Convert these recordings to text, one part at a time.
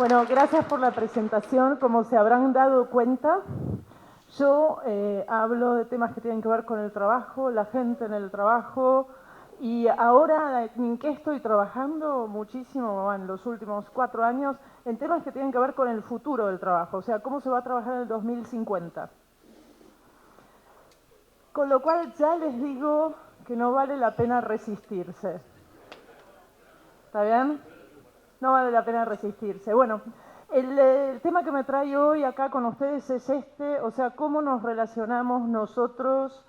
Bueno, gracias por la presentación. Como se habrán dado cuenta, yo hablo de temas que tienen que ver con el trabajo, la gente en el trabajo, y ahora en qué estoy trabajando muchísimo en los últimos 4 años en temas que tienen que ver con el futuro del trabajo, o sea, cómo se va a trabajar en el 2050. Con lo cual ya les digo que no vale la pena resistirse. ¿Está bien? No vale la pena resistirse. Bueno, el tema que me trae hoy acá con ustedes es este, o sea, cómo nos relacionamos nosotros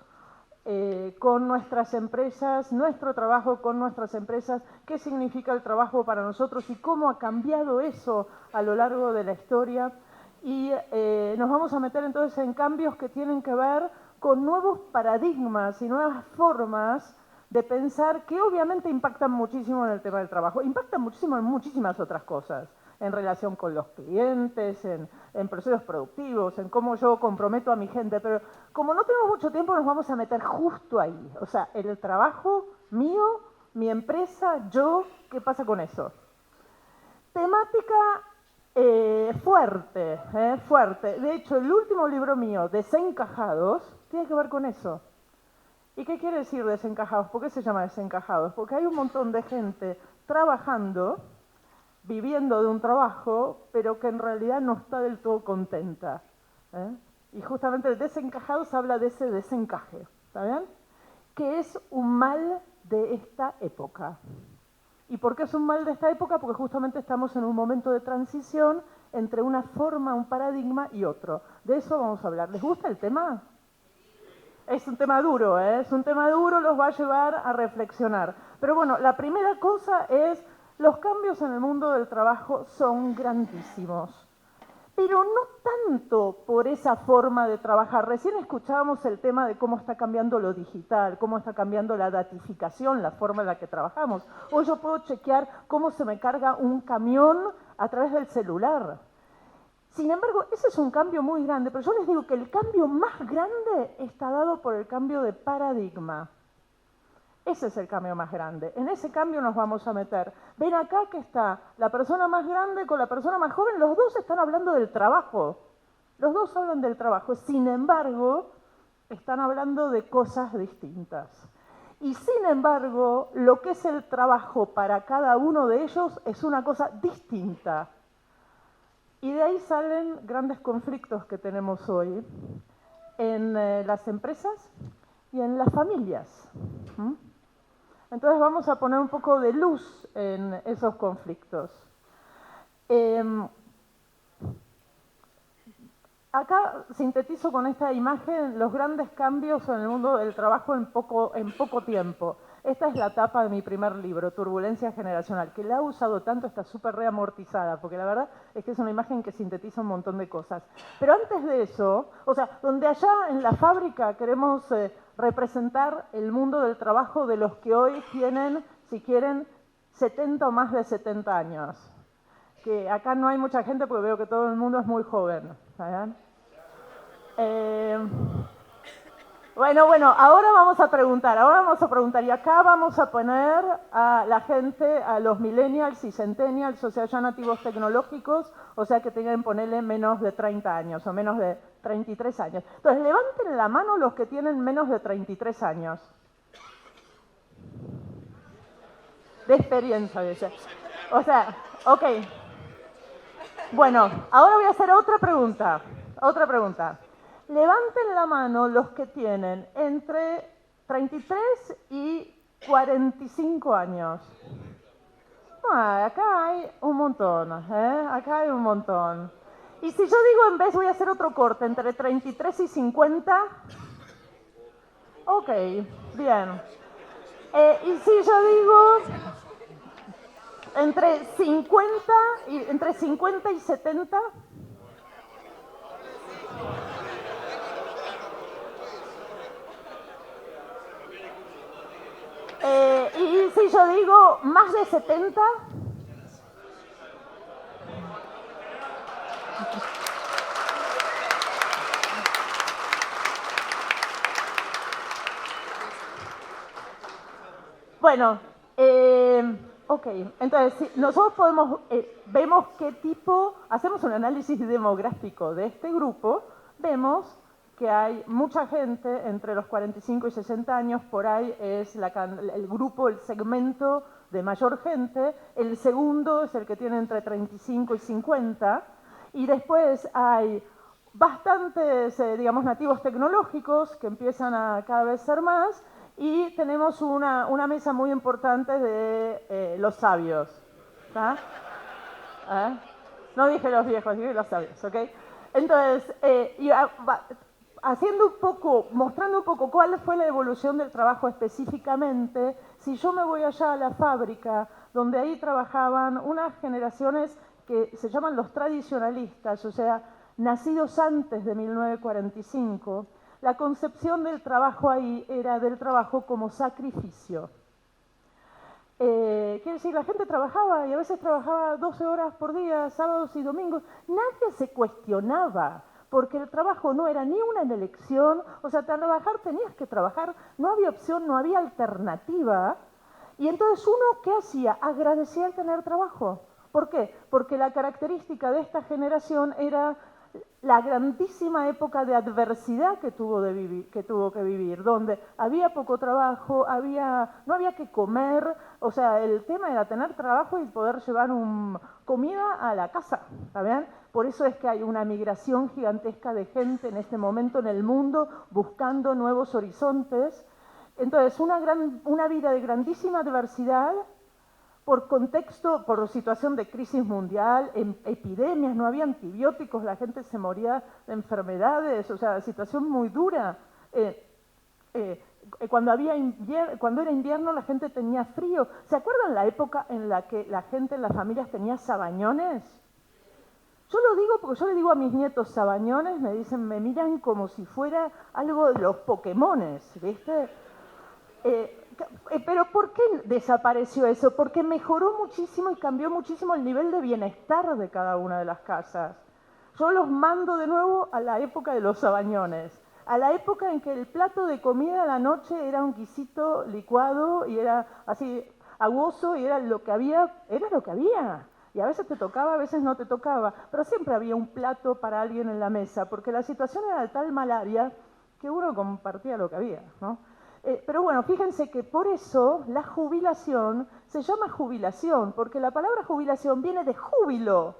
con nuestras empresas, nuestro trabajo con nuestras empresas, qué significa el trabajo para nosotros y cómo ha cambiado eso a lo largo de la historia. Y nos vamos a meter entonces en cambios que tienen que ver con nuevos paradigmas y nuevas formas de pensar que obviamente impactan muchísimo en el tema del trabajo, impactan muchísimo en muchísimas otras cosas, en relación con los clientes, en procesos productivos, en cómo yo comprometo a mi gente, pero como no tenemos mucho tiempo nos vamos a meter justo ahí, o sea, el trabajo mío, mi empresa, yo, ¿qué pasa con eso? Temática fuerte, fuerte. De hecho, el último libro mío, Desencajados, tiene que ver con eso. ¿Y qué quiere decir desencajados? ¿Por qué se llama desencajados? Porque hay un montón de gente trabajando, viviendo de un trabajo, pero que en realidad no está del todo contenta. Y justamente el desencajados habla de ese desencaje, ¿está bien? Que es un mal de esta época. ¿Y por qué es un mal de esta época? Porque justamente estamos en un momento de transición entre una forma, un paradigma y otro. De eso vamos a hablar. ¿Les gusta el tema? Es un tema duro, es un tema duro, los va a llevar a reflexionar. Pero bueno, la primera cosa es, los cambios en el mundo del trabajo son grandísimos. Pero no tanto por esa forma de trabajar. Recién escuchábamos el tema de cómo está cambiando lo digital, cómo está cambiando la datificación, la forma en la que trabajamos. Hoy yo puedo chequear cómo se me carga un camión a través del celular. Sin embargo, ese es un cambio muy grande, pero yo les digo que el cambio más grande está dado por el cambio de paradigma. Ese es el cambio más grande. En ese cambio nos vamos a meter. Ven acá que está la persona más grande con la persona más joven, los dos están hablando del trabajo. Los dos hablan del trabajo. Sin embargo, están hablando de cosas distintas. Y sin embargo, lo que es el trabajo para cada uno de ellos es una cosa distinta. Y de ahí salen grandes conflictos que tenemos hoy en las empresas y en las familias. Entonces vamos a poner un poco de luz en esos conflictos. Acá sintetizo con esta imagen los grandes cambios en el mundo del trabajo en poco tiempo. Esta es la tapa de mi primer libro, Turbulencia Generacional, que la he usado tanto, está súper reamortizada, porque la verdad es que es una imagen que sintetiza un montón de cosas. Pero antes de eso, o sea, donde allá en la fábrica queremos representar el mundo del trabajo de los que hoy tienen, si quieren, 70 o más de 70 años. Que acá no hay mucha gente porque veo que todo el mundo es muy joven, ¿saben? Bueno, ahora vamos a preguntar, y acá vamos a poner a la gente, a los millennials y centennials, o sea, ya nativos tecnológicos, o sea, que tengan, ponerle menos de 30 años, o menos de 33 años. Entonces, levanten la mano los que tienen menos de 33 años. De experiencia, dice. O sea, ok. Bueno, ahora voy a hacer otra pregunta. Levanten la mano los que tienen entre 33 y 45 años. Acá hay un montón, acá hay un montón. Y si yo digo, en vez voy a hacer otro corte, entre 33 y 50, ok, bien. Y si yo digo entre 50 y 70, y si yo digo más de 70, bueno, Ok, entonces si nosotros vemos qué tipo, hacemos un análisis demográfico de este grupo, vemos que hay mucha gente entre los 45 y 60 años, por ahí es el grupo, el segmento de mayor gente, el segundo es el que tiene entre 35 y 50, y después hay bastantes, digamos, nativos tecnológicos que empiezan a cada vez ser más, y tenemos una mesa muy importante de los sabios. ¿Tá? ¿Eh? No dije los viejos, dije los sabios, ¿ok? Entonces, haciendo un poco, mostrando un poco cuál fue la evolución del trabajo específicamente, si yo me voy allá a la fábrica, donde ahí trabajaban unas generaciones que se llaman los tradicionalistas, o sea, nacidos antes de 1945, la concepción del trabajo ahí era del trabajo como sacrificio. Quiere decir, la gente trabajaba y a veces trabajaba 12 horas por día, sábados y domingos. Nadie se cuestionaba, porque el trabajo no era ni una elección, o sea, trabajar tenías que trabajar, no había opción, no había alternativa. Y entonces uno, ¿qué hacía? Agradecía el tener trabajo. ¿Por qué? Porque la característica de esta generación era la grandísima época de adversidad que tuvo que vivir, donde había poco trabajo, no había que comer, o sea, el tema era tener trabajo y poder llevar comida a la casa, ¿está bien? Por eso es que hay una migración gigantesca de gente en este momento en el mundo buscando nuevos horizontes. Entonces, una vida de grandísima adversidad, por contexto, por situación de crisis mundial, epidemias, no había antibióticos, la gente se moría de enfermedades, o sea, situación muy dura. Cuando era invierno la gente tenía frío. ¿Se acuerdan la época en la que la gente en las familias tenía sabañones? Yo lo digo porque yo le digo a mis nietos sabañones, me miran como si fuera algo de los Pokémones, ¿viste? Pero ¿por qué desapareció eso? Porque mejoró muchísimo y cambió muchísimo el nivel de bienestar de cada una de las casas. Yo los mando de nuevo a la época de los sabañones, a la época en que el plato de comida a la noche era un guisito licuado y era así aguoso y era lo que había, era lo que había. Y a veces te tocaba, a veces no te tocaba, pero siempre había un plato para alguien en la mesa, porque la situación era de tal malaria que uno compartía lo que había, ¿no? Pero bueno, fíjense que por eso la jubilación se llama jubilación, porque la palabra jubilación viene de júbilo.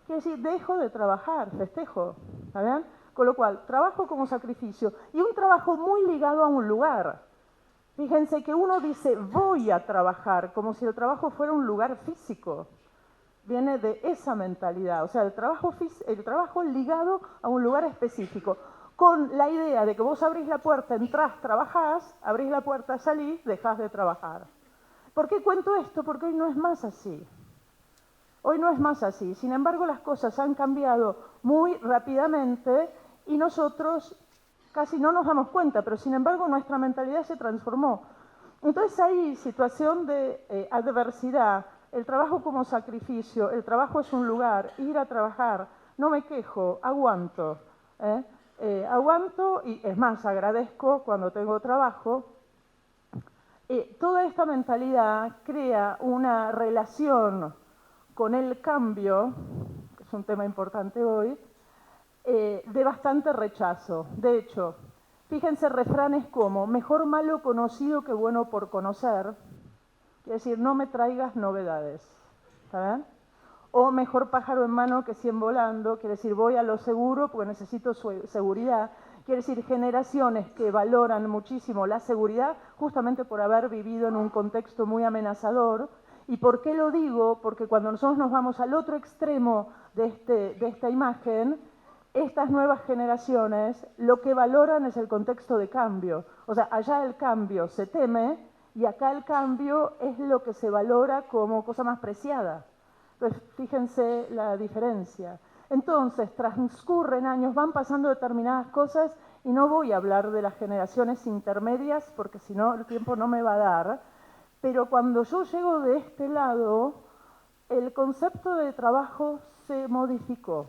Quiere decir, dejo de trabajar, festejo, ¿está bien? Con lo cual, trabajo como sacrificio y un trabajo muy ligado a un lugar. Fíjense que uno dice voy a trabajar, como si el trabajo fuera un lugar físico. Viene de esa mentalidad, o sea, el trabajo ligado a un lugar específico, con la idea de que vos abrís la puerta, entrás, trabajás, abrís la puerta, salís, dejás de trabajar. ¿Por qué cuento esto? Porque hoy no es más así. Hoy no es más así. Sin embargo, las cosas han cambiado muy rápidamente y nosotros casi no nos damos cuenta, pero sin embargo nuestra mentalidad se transformó. Entonces hay situación de adversidad, el trabajo como sacrificio, el trabajo es un lugar, ir a trabajar, no me quejo, aguanto. Aguanto y es más, agradezco cuando tengo trabajo. Toda esta mentalidad crea una relación con el cambio, que es un tema importante hoy, de bastante rechazo. De hecho, fíjense refranes como mejor malo conocido que bueno por conocer, quiere decir no me traigas novedades, ¿está bien? O mejor pájaro en mano que 100 volando, quiere decir voy a lo seguro porque necesito seguridad. Quiere decir generaciones que valoran muchísimo la seguridad justamente por haber vivido en un contexto muy amenazador. ¿Y por qué lo digo? Porque cuando nosotros nos vamos al otro extremo de esta imagen, estas nuevas generaciones lo que valoran es el contexto de cambio. O sea, allá el cambio se teme y acá el cambio es lo que se valora como cosa más preciada. Entonces, fíjense la diferencia. Entonces, transcurren años, van pasando determinadas cosas y no voy a hablar de las generaciones intermedias porque si no el tiempo no me va a dar, pero cuando yo llego de este lado, el concepto de trabajo se modificó.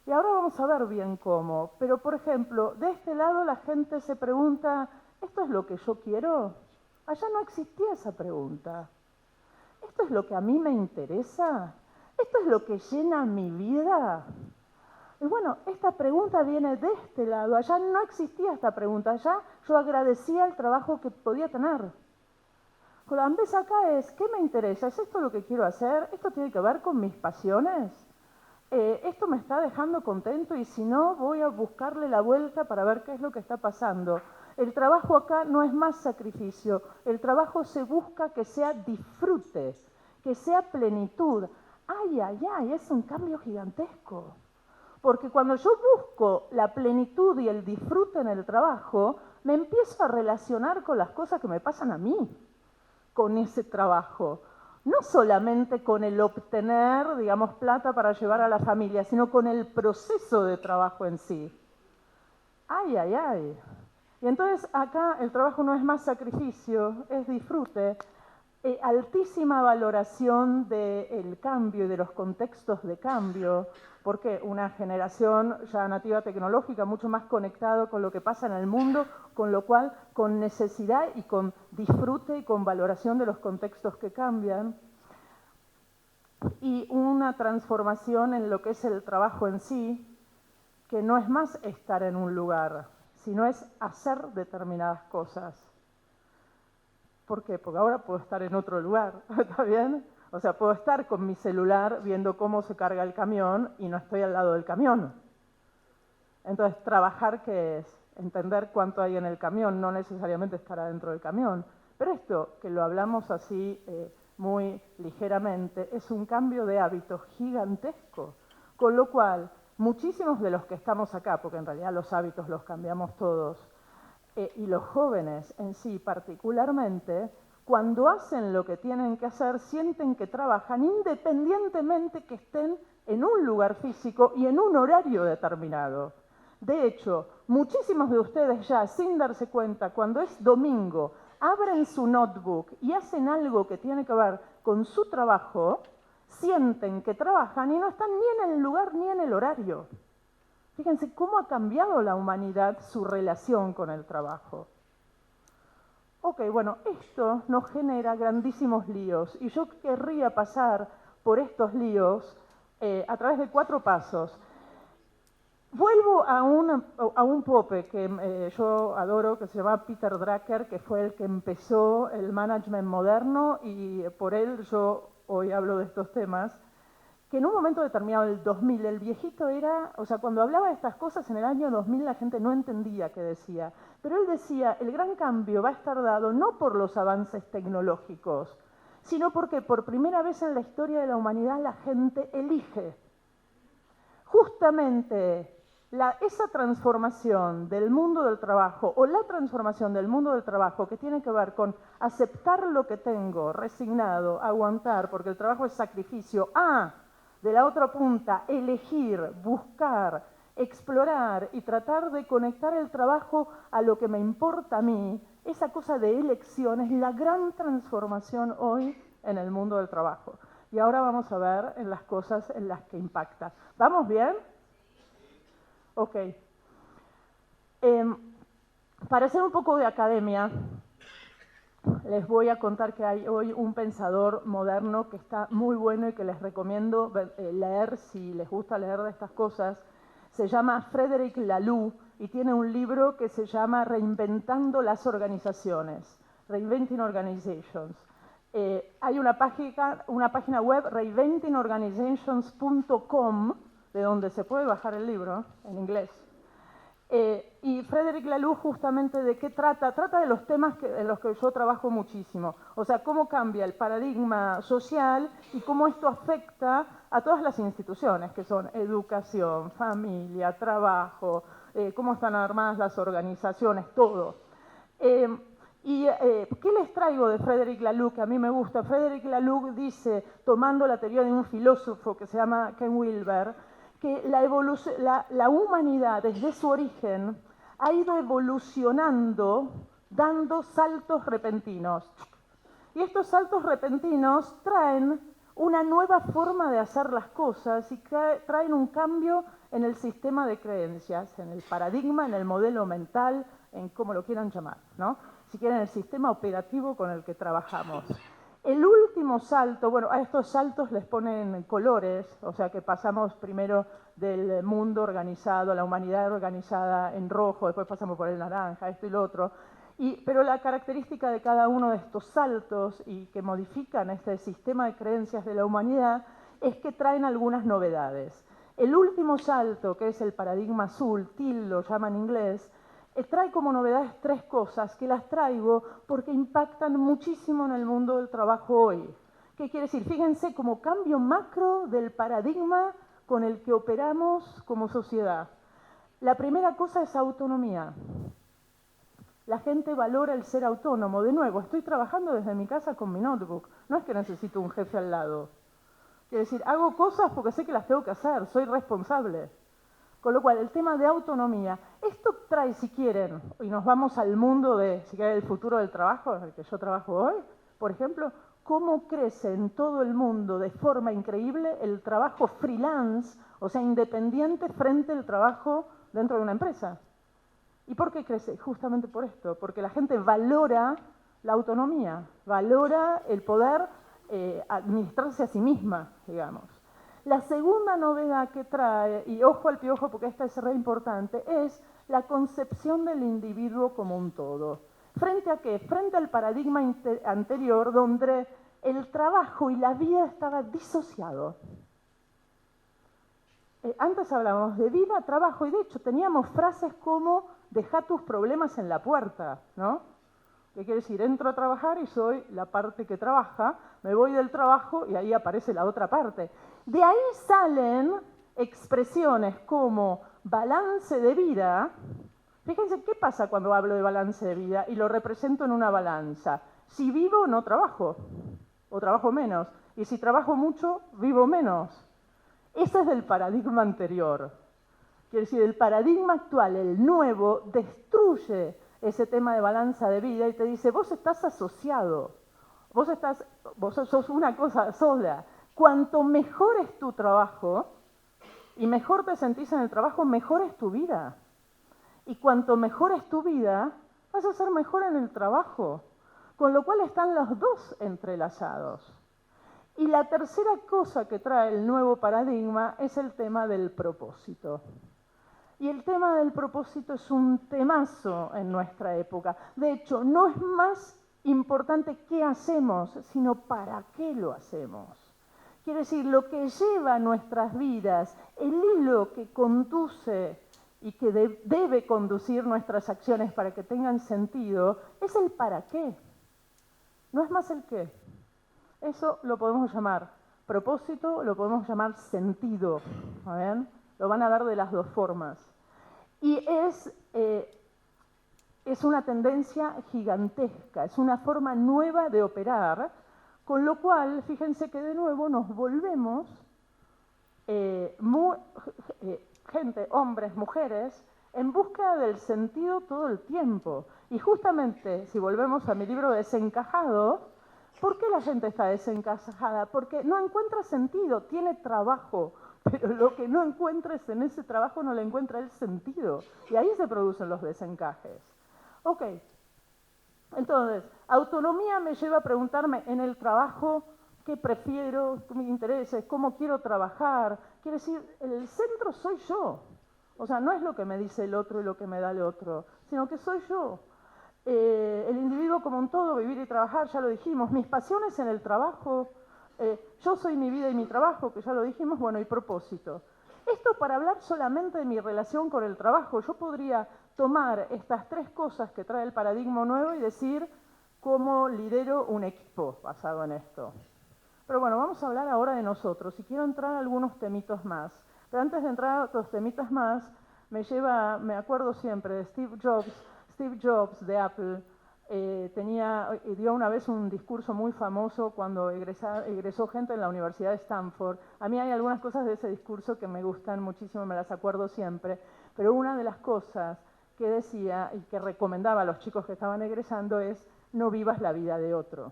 Y ahora vamos a ver bien cómo. Pero, por ejemplo, de este lado la gente se pregunta, ¿esto es lo que yo quiero? Allá no existía esa pregunta. ¿esto es lo que a mí me interesa? ¿Esto es lo que llena mi vida? Y bueno, esta pregunta viene de este lado. Allá no existía esta pregunta. Allá yo agradecía el trabajo que podía tener. Con en vez acá es, ¿qué me interesa? ¿Es esto lo que quiero hacer? ¿Esto tiene que ver con mis pasiones? ¿Esto me está dejando contento? Y si no, voy a buscarle la vuelta para ver qué es lo que está pasando. El trabajo acá no es más sacrificio. El trabajo se busca que sea disfrute, que sea plenitud. Ay, ay, ay, es un cambio gigantesco. Porque cuando yo busco la plenitud y el disfrute en el trabajo, me empiezo a relacionar con las cosas que me pasan a mí, con ese trabajo. No solamente con el obtener, digamos, plata para llevar a la familia, sino con el proceso de trabajo en sí. Ay, ay, ay. Y entonces acá el trabajo no es más sacrificio, es disfrute. Altísima valoración del cambio y de los contextos de cambio, porque una generación ya nativa tecnológica, mucho más conectado con lo que pasa en el mundo, con lo cual con necesidad y con disfrute y con valoración de los contextos que cambian, y una transformación en lo que es el trabajo en sí, que no es más estar en un lugar, sino es hacer determinadas cosas. ¿Por qué? Porque ahora puedo estar en otro lugar, ¿está bien? O sea, puedo estar con mi celular viendo cómo se carga el camión y no estoy al lado del camión. Entonces, trabajar, ¿qué es? Entender cuánto hay en el camión, no necesariamente estar adentro del camión. Pero esto, que lo hablamos así muy ligeramente, es un cambio de hábito gigantesco. Con lo cual, muchísimos de los que estamos acá, porque en realidad los hábitos los cambiamos todos, y los jóvenes en sí particularmente, cuando hacen lo que tienen que hacer, sienten que trabajan independientemente que estén en un lugar físico y en un horario determinado. De hecho, muchísimos de ustedes ya, sin darse cuenta, cuando es domingo, abren su notebook y hacen algo que tiene que ver con su trabajo, sienten que trabajan y no están ni en el lugar ni en el horario. Fíjense cómo ha cambiado la humanidad su relación con el trabajo. Ok, bueno, esto nos genera grandísimos líos y yo querría pasar por estos líos a través de 4 pasos. Vuelvo a un pope que yo adoro, que se llama Peter Drucker, que fue el que empezó el management moderno y por él yo hoy hablo de estos temas, que en un momento determinado, el 2000, el viejito era, o sea, cuando hablaba de estas cosas en el año 2000 la gente no entendía qué decía, pero él decía, el gran cambio va a estar dado no por los avances tecnológicos, sino porque por primera vez en la historia de la humanidad la gente elige. Justamente esa transformación del mundo del trabajo o la transformación del mundo del trabajo que tiene que ver con aceptar lo que tengo, resignado, aguantar, porque el trabajo es sacrificio, de la otra punta, elegir, buscar, explorar y tratar de conectar el trabajo a lo que me importa a mí, esa cosa de elección es la gran transformación hoy en el mundo del trabajo. Y ahora vamos a ver en las cosas en las que impacta. ¿Vamos bien? Ok. Para hacer un poco de academia, les voy a contar que hay hoy un pensador moderno que está muy bueno y que les recomiendo leer si les gusta leer de estas cosas. Se llama Frederic Laloux y tiene un libro que se llama Reinventando las organizaciones, Reinventing Organizations. Hay una página web, reinventingorganizations.com, de donde se puede bajar el libro en inglés. Y Frederic Laloux justamente de qué trata, de los temas en los que yo trabajo muchísimo, o sea, cómo cambia el paradigma social y cómo esto afecta a todas las instituciones, que son educación, familia, trabajo, cómo están armadas las organizaciones, todo. ¿Qué les traigo de Frederic Laloux que a mí me gusta? Frederic Laloux dice, tomando la teoría de un filósofo que se llama Ken Wilber, que la humanidad desde su origen ha ido evolucionando dando saltos repentinos. Y estos saltos repentinos traen una nueva forma de hacer las cosas y traen un cambio en el sistema de creencias, en el paradigma, en el modelo mental, en cómo lo quieran llamar, ¿no? Si quieren, el sistema operativo con el que trabajamos. El último salto, bueno, a estos saltos les ponen colores, o sea que pasamos primero del mundo organizado, la humanidad organizada en rojo, después pasamos por el naranja, esto y lo otro. Pero la característica de cada uno de estos saltos y que modifican este sistema de creencias de la humanidad es que traen algunas novedades. El último salto, que es el paradigma azul, TIL lo llama en inglés, trae como novedades tres cosas que las traigo porque impactan muchísimo en el mundo del trabajo hoy. ¿Qué quiere decir? Fíjense como cambio macro del paradigma con el que operamos como sociedad. La primera cosa es autonomía. La gente valora el ser autónomo. De nuevo, estoy trabajando desde mi casa con mi notebook. No es que necesito un jefe al lado. Quiere decir, hago cosas porque sé que las tengo que hacer, soy responsable. Con lo cual, el tema de autonomía, esto trae, si quieren, y nos vamos al mundo de, si quieren, el futuro del trabajo, en el que yo trabajo hoy, por ejemplo, cómo crece en todo el mundo de forma increíble el trabajo freelance, o sea, independiente frente al trabajo dentro de una empresa. ¿Y por qué crece? Justamente por esto, porque la gente valora la autonomía, valora el poder administrarse a sí misma, digamos. La segunda novedad que trae, y ojo al piojo porque esta es re importante, es la concepción del individuo como un todo. ¿Frente a qué? Frente al paradigma anterior donde el trabajo y la vida estaban disociados. Antes hablábamos de vida, trabajo, y de hecho teníamos frases como deja tus problemas en la puerta, ¿no? ¿Qué quiere decir? Entro a trabajar y soy la parte que trabaja, me voy del trabajo y ahí aparece la otra parte. De ahí salen expresiones como balance de vida. Fíjense qué pasa cuando hablo de balance de vida y lo represento en una balanza. Si vivo, no trabajo, o trabajo menos. Y si trabajo mucho, vivo menos. Ese es del paradigma anterior. Quiere decir, el paradigma actual, el nuevo, destruye ese tema de balanza de vida y te dice, vos estás asociado, vos sos una cosa sola. Cuanto mejor es tu trabajo y mejor te sentís en el trabajo, mejor es tu vida. Y cuanto mejor es tu vida, vas a ser mejor en el trabajo. Con lo cual están los dos entrelazados. Y la tercera cosa que trae el nuevo paradigma es el tema del propósito. Y el tema del propósito es un temazo en nuestra época. De hecho, no es más importante qué hacemos, sino para qué lo hacemos. Quiere decir, lo que lleva nuestras vidas, el hilo que conduce y que debe conducir nuestras acciones para que tengan sentido, es el para qué. No es más el qué. Eso lo podemos llamar propósito, lo podemos llamar sentido. ¿Ven? Lo van a dar de las dos formas. Y es una tendencia gigantesca, es una forma nueva de operar, con lo cual, fíjense que de nuevo nos volvemos gente, hombres, mujeres, en búsqueda del sentido todo el tiempo. Y justamente, si volvemos a mi libro Desencajados, ¿por qué la gente está desencajada? Porque no encuentra sentido, tiene trabajo, pero lo que no encuentres en ese trabajo no le encuentra el sentido. Y ahí se producen los desencajes. Ok, entonces, autonomía me lleva a preguntarme en el trabajo qué prefiero, mis intereses, cómo quiero trabajar. Quiere decir, el centro soy yo. O sea, no es lo que me dice el otro y lo que me da el otro, sino que soy yo. El individuo como un todo, vivir y trabajar, ya lo dijimos. Mis pasiones en el trabajo, yo soy mi vida y mi trabajo, que ya lo dijimos, bueno, y propósito. Esto para hablar solamente de mi relación con el trabajo. Yo podría tomar estas tres cosas que trae el paradigma nuevo y decir cómo lidero un equipo basado en esto. Pero bueno, vamos a hablar ahora de nosotros y quiero entrar a algunos temitos más. Pero antes de entrar a otros temitas más, me acuerdo siempre de Steve Jobs de Apple. Dio una vez un discurso muy famoso cuando egresó gente en la Universidad de Stanford. A mí hay algunas cosas de ese discurso que me gustan muchísimo, me las acuerdo siempre, pero una de las cosas que decía y que recomendaba a los chicos que estaban egresando es no vivas la vida de otro.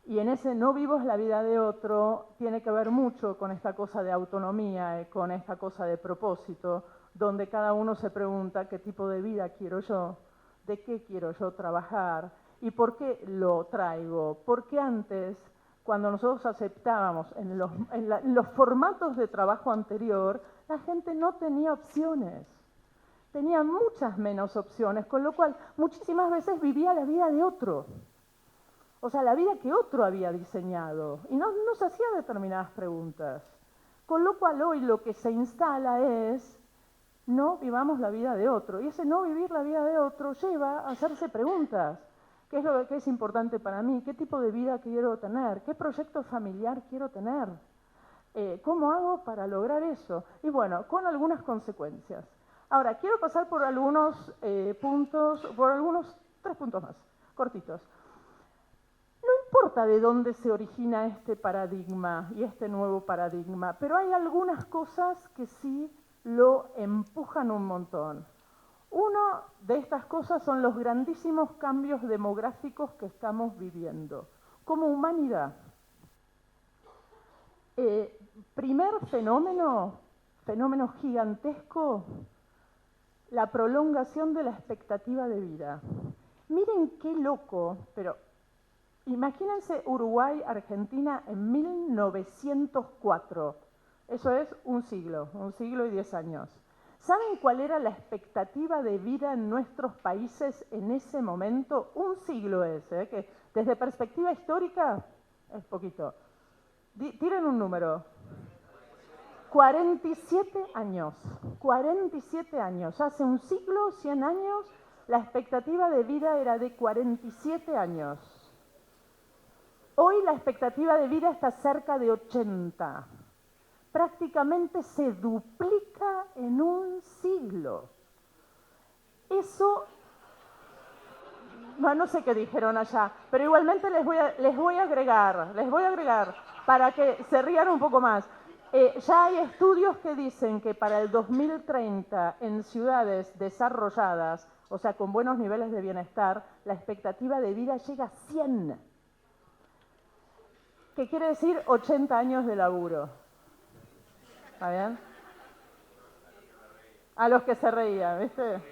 Y en ese no vivos la vida de otro tiene que ver mucho con esta cosa de autonomía, con esta cosa de propósito, donde cada uno se pregunta qué tipo de vida quiero yo, de qué quiero yo trabajar. ¿Y por qué lo traigo? Porque antes, cuando nosotros aceptábamos en los formatos de trabajo anterior, la gente no tenía opciones. Tenía muchas menos opciones, con lo cual muchísimas veces vivía la vida de otro. O sea, la vida que otro había diseñado. Y no se hacía determinadas preguntas. Con lo cual hoy lo que se instala es, no vivamos la vida de otro. Y ese no vivir la vida de otro lleva a hacerse preguntas. ¿Qué es lo que es importante para mí? ¿Qué tipo de vida quiero tener? ¿Qué proyecto familiar quiero tener? ¿Cómo hago para lograr eso? Y bueno, con algunas consecuencias. Ahora, quiero pasar por algunos puntos, por algunos 3 puntos más, cortitos. No importa de dónde se origina este paradigma y este nuevo paradigma, pero hay algunas cosas que sí lo empujan un montón. Una de estas cosas son los grandísimos cambios demográficos que estamos viviendo como humanidad. Primer fenómeno gigantesco, la prolongación de la expectativa de vida. Miren qué loco, pero imagínense Uruguay, Argentina en 1904. Eso es un siglo y 10 años. ¿Saben cuál era la expectativa de vida en nuestros países en ese momento? Un siglo que desde perspectiva histórica es poquito. Tiren un número. 47 años. 47 años. Hace un siglo, 100 años, la expectativa de vida era de 47 años. Hoy la expectativa de vida está cerca de 80. Prácticamente se duplica en un siglo. Eso, no sé qué dijeron allá, pero igualmente les voy a agregar, para que se rían un poco más. Ya hay estudios que dicen que para el 2030 en ciudades desarrolladas, o sea, con buenos niveles de bienestar, la expectativa de vida llega a 100. ¿Qué quiere decir 80 años de laburo? ¿Está bien? A los que se reían, ¿viste?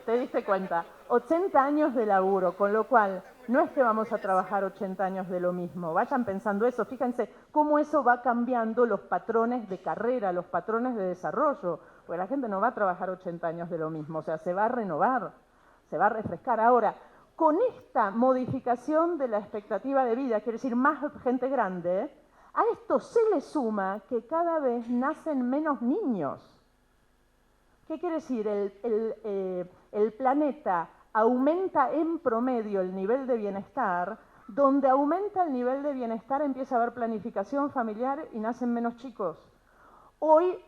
¿Te diste cuenta? 80 años de laburo, con lo cual no es que vamos a trabajar 80 años de lo mismo. Vayan pensando eso, fíjense cómo eso va cambiando los patrones de carrera, los patrones de desarrollo, porque la gente no va a trabajar 80 años de lo mismo, o sea, se va a renovar, se va a refrescar. Ahora, con esta modificación de la expectativa de vida, quiere decir más gente grande, a esto se le suma que cada vez nacen menos niños. ¿Qué quiere decir? El planeta aumenta en promedio el nivel de bienestar, donde aumenta el nivel de bienestar empieza a haber planificación familiar y nacen menos chicos. Hoy,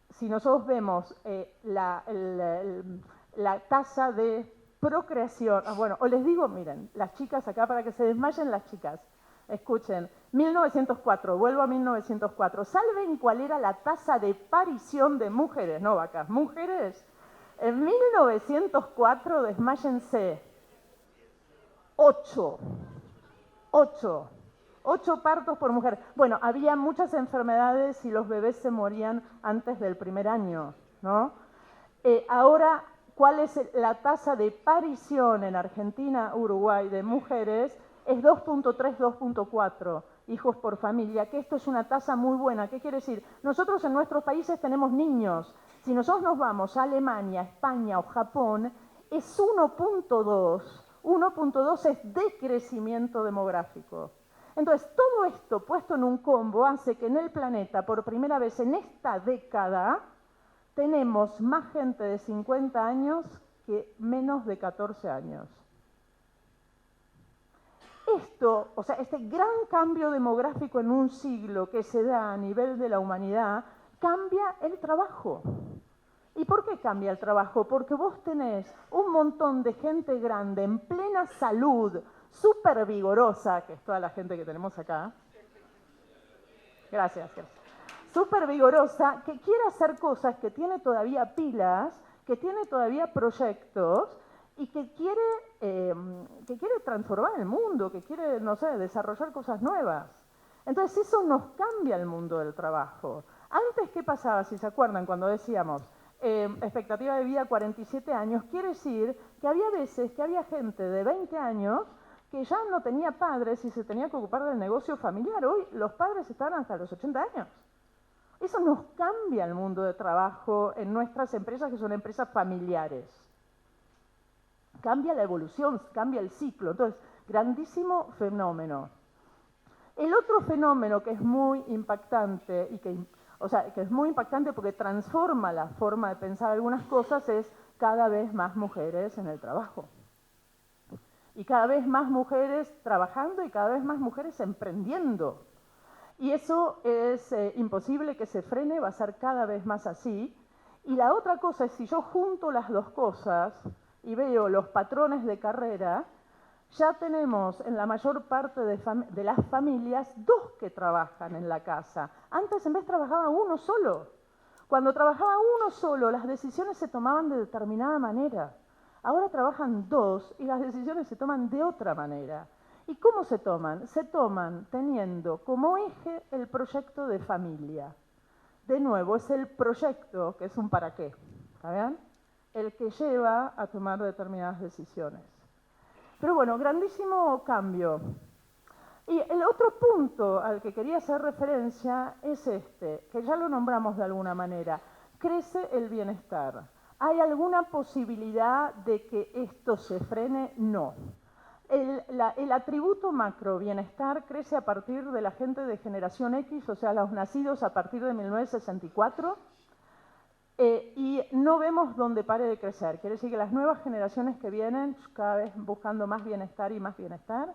si nosotros vemos la tasa de procreación, bueno, o les digo, miren, las chicas acá para que se desmayen las chicas, escuchen, 1904, vuelvo a 1904, ¿saben cuál era la tasa de parición de mujeres? No vacas, mujeres. En 1904, desmáyense, 8 partos por mujer. Bueno, había muchas enfermedades y los bebés se morían antes del primer año, ¿no? Ahora, ¿cuál es la tasa de parición en Argentina, Uruguay de mujeres? Es 2.3, 2.4 hijos por familia, que esto es una tasa muy buena. ¿Qué quiere decir? Nosotros en nuestros países tenemos niños. Si nosotros nos vamos a Alemania, España o Japón, es 1.2. 1.2 es decrecimiento demográfico. Entonces, todo esto puesto en un combo hace que en el planeta, por primera vez en esta década, tenemos más gente de 50 años que menos de 14 años. Esto, o sea, este gran cambio demográfico en un siglo que se da a nivel de la humanidad, cambia el trabajo. ¿Y por qué cambia el trabajo? Porque vos tenés un montón de gente grande, en plena salud, súper vigorosa, que es toda la gente que tenemos acá. Gracias. Súper vigorosa, que quiere hacer cosas, que tiene todavía pilas, que tiene todavía proyectos y que quiere transformar el mundo, que quiere, no sé, desarrollar cosas nuevas. Entonces eso nos cambia el mundo del trabajo. Antes, ¿qué pasaba? Si se acuerdan, cuando decíamos expectativa de vida 47 años, quiere decir que había veces que había gente de 20 años que ya no tenía padres y se tenía que ocupar del negocio familiar. Hoy los padres están hasta los 80 años. Eso nos cambia el mundo de trabajo en nuestras empresas, que son empresas familiares. Cambia la evolución, cambia el ciclo. Entonces, grandísimo fenómeno. El otro fenómeno que es muy impactante, y que es muy impactante porque transforma la forma de pensar algunas cosas, es cada vez más mujeres en el trabajo. Y cada vez más mujeres trabajando y cada vez más mujeres emprendiendo. Y eso es imposible que se frene, va a ser cada vez más así. Y la otra cosa es, si yo junto las dos cosas y veo los patrones de carrera, ya tenemos en la mayor parte de las familias dos que trabajan en la casa. Antes en vez trabajaba uno solo. Cuando trabajaba uno solo, las decisiones se tomaban de determinada manera. Ahora trabajan dos y las decisiones se toman de otra manera. ¿Y cómo se toman? Se toman teniendo como eje el proyecto de familia. De nuevo, es el proyecto, que es un para qué, ¿está bien? El que lleva a tomar determinadas decisiones. Pero bueno, grandísimo cambio. Y el otro punto al que quería hacer referencia es este, que ya lo nombramos de alguna manera. Crece el bienestar. ¿Hay alguna posibilidad de que esto se frene? No. El atributo macro, bienestar, crece a partir de la gente de generación X, o sea, los nacidos a partir de 1964, y no vemos dónde pare de crecer. Quiere decir que las nuevas generaciones que vienen, cada vez buscando más bienestar y más bienestar,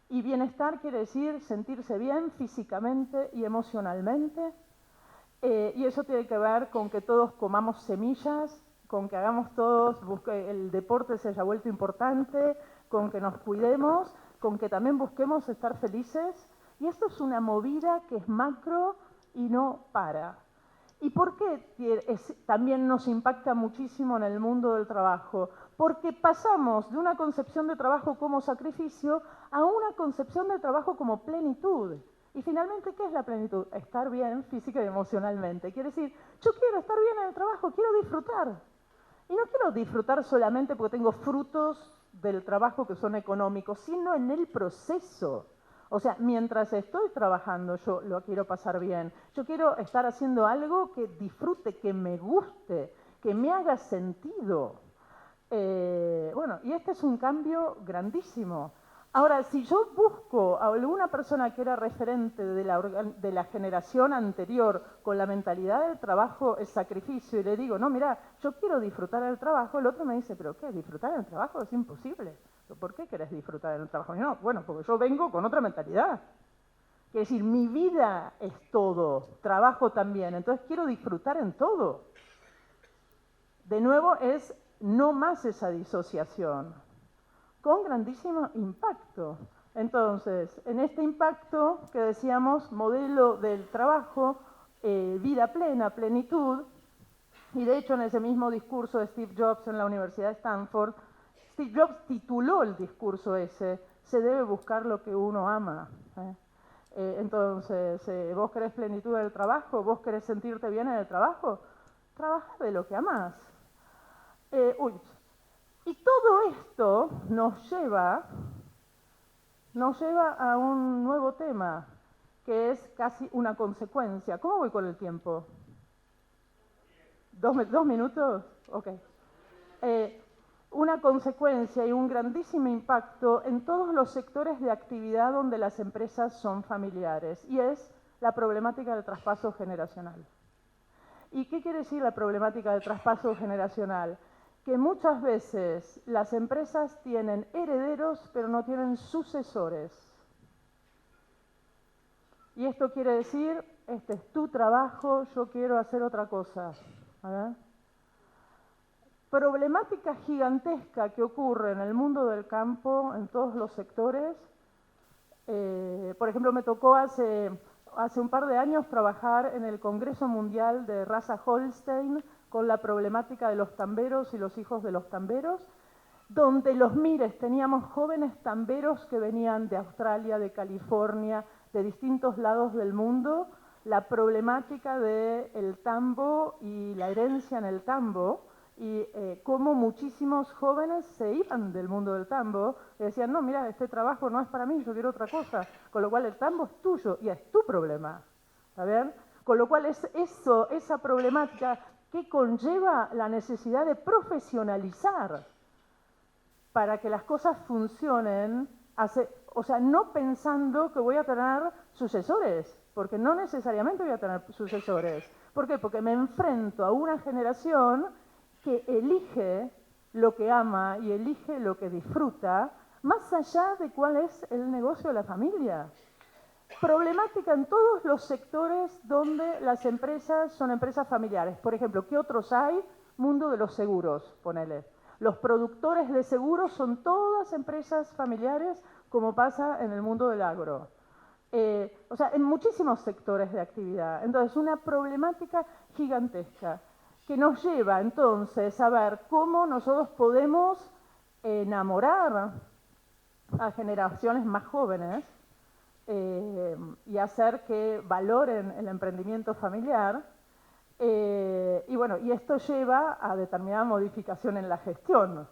y bienestar quiere decir sentirse bien físicamente y emocionalmente, y eso tiene que ver con que todos comamos semillas, con que hagamos todos, el deporte se haya vuelto importante, con que nos cuidemos, con que también busquemos estar felices. Y esto es una movida que es macro y no para. ¿Y por qué también nos impacta muchísimo en el mundo del trabajo? Porque pasamos de una concepción de trabajo como sacrificio a una concepción de trabajo como plenitud. Y finalmente, ¿qué es la plenitud? Estar bien física y emocionalmente. Quiere decir, yo quiero estar bien en el trabajo, quiero disfrutar. Y no quiero disfrutar solamente porque tengo frutos del trabajo que son económicos, sino en el proceso. O sea, mientras estoy trabajando, yo lo quiero pasar bien. Yo quiero estar haciendo algo que disfrute, que me guste, que me haga sentido. Bueno, y este es un cambio grandísimo. Ahora, si yo busco a alguna persona que era referente de la generación anterior con la mentalidad del trabajo es sacrificio y le digo, no, mira, yo quiero disfrutar del trabajo, el otro me dice, ¿pero qué? ¿Disfrutar del trabajo? Es imposible. ¿Por qué querés disfrutar del trabajo? Y no, bueno, porque yo vengo con otra mentalidad. Quiere decir, mi vida es todo, trabajo también, entonces quiero disfrutar en todo. De nuevo, es no más esa disociación, con grandísimo impacto. Entonces, en este impacto que decíamos, modelo del trabajo, vida plena, plenitud, y de hecho en ese mismo discurso de Steve Jobs en la Universidad de Stanford, Steve Jobs tituló el discurso ese, se debe buscar lo que uno ama. Entonces, ¿vos querés plenitud del trabajo? ¿Vos querés sentirte bien en el trabajo? Trabaja de lo que amás. Y todo esto nos lleva a un nuevo tema, que es casi una consecuencia. ¿Cómo voy con el tiempo? ¿Dos minutos? Ok. Una consecuencia y un grandísimo impacto en todos los sectores de actividad donde las empresas son familiares, y es la problemática del traspaso generacional. ¿Y qué quiere decir la problemática del traspaso generacional? Que muchas veces las empresas tienen herederos, pero no tienen sucesores. Y esto quiere decir, este es tu trabajo, yo quiero hacer otra cosa. A ver. Problemática gigantesca que ocurre en el mundo del campo, en todos los sectores. Por ejemplo, me tocó hace un par de años trabajar en el Congreso Mundial de Raza Holstein con la problemática de los tamberos y los hijos de los tamberos, donde los mires, teníamos jóvenes tamberos que venían de Australia, de California, de distintos lados del mundo, la problemática del tambo y la herencia en el tambo, y cómo muchísimos jóvenes se iban del mundo del tambo y decían, no, mira, este trabajo no es para mí, yo quiero otra cosa. Con lo cual el tambo es tuyo y es tu problema. ¿Está bien? Con lo cual es eso, esa problemática que conlleva la necesidad de profesionalizar para que las cosas funcionen, o sea, no pensando que voy a tener sucesores, porque no necesariamente voy a tener sucesores. ¿Por qué? Porque me enfrento a una generación que elige lo que ama y elige lo que disfruta, más allá de cuál es el negocio de la familia. Problemática en todos los sectores donde las empresas son empresas familiares. Por ejemplo, ¿qué otros hay? Mundo de los seguros, ponele. Los productores de seguros son todas empresas familiares, como pasa en el mundo del agro. O sea, en muchísimos sectores de actividad. Entonces, una problemática gigantesca que nos lleva entonces a ver cómo nosotros podemos enamorar a generaciones más jóvenes y hacer que valoren el emprendimiento familiar. Y bueno, y esto lleva a determinada modificación en la gestión.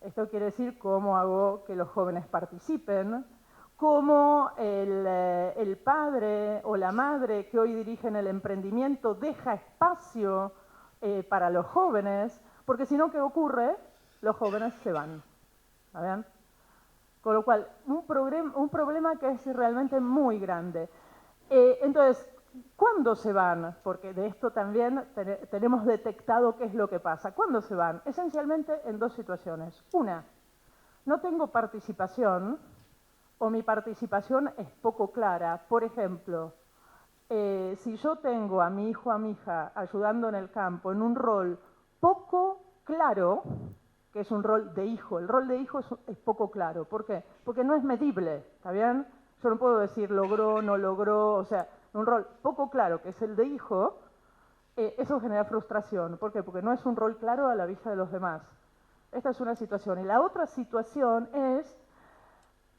Esto quiere decir cómo hago que los jóvenes participen, cómo el padre o la madre que hoy dirigen el emprendimiento deja espacio para los jóvenes, porque si no, ¿qué ocurre? Los jóvenes se van. ¿Saben? Con lo cual, un problema que es realmente muy grande. Entonces, ¿cuándo se van? Porque de esto también tenemos detectado qué es lo que pasa. ¿Cuándo se van? Esencialmente en dos situaciones. Una, no tengo participación o mi participación es poco clara. Por ejemplo, si yo tengo a mi hijo o a mi hija ayudando en el campo en un rol poco claro, que es un rol de hijo. El rol de hijo es poco claro. ¿Por qué? Porque no es medible, ¿está bien? Yo no puedo decir logró, no logró, o sea, un rol poco claro, que es el de hijo, eso genera frustración. ¿Por qué? Porque no es un rol claro a la vista de los demás. Esta es una situación. Y la otra situación es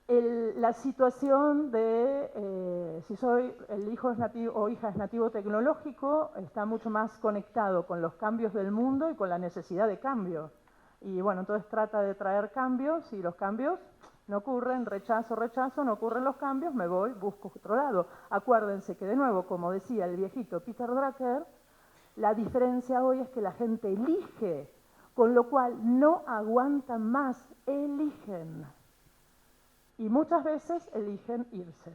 la situación de si el hijo es nativo o hija es nativo tecnológico, está mucho más conectado con los cambios del mundo y con la necesidad de cambio. Y bueno, entonces trata de traer cambios y los cambios no ocurren, rechazo, no ocurren los cambios, me voy, busco otro lado. Acuérdense que de nuevo, como decía el viejito Peter Drucker, la diferencia hoy es que la gente elige, con lo cual no aguantan más, eligen. Y muchas veces eligen irse.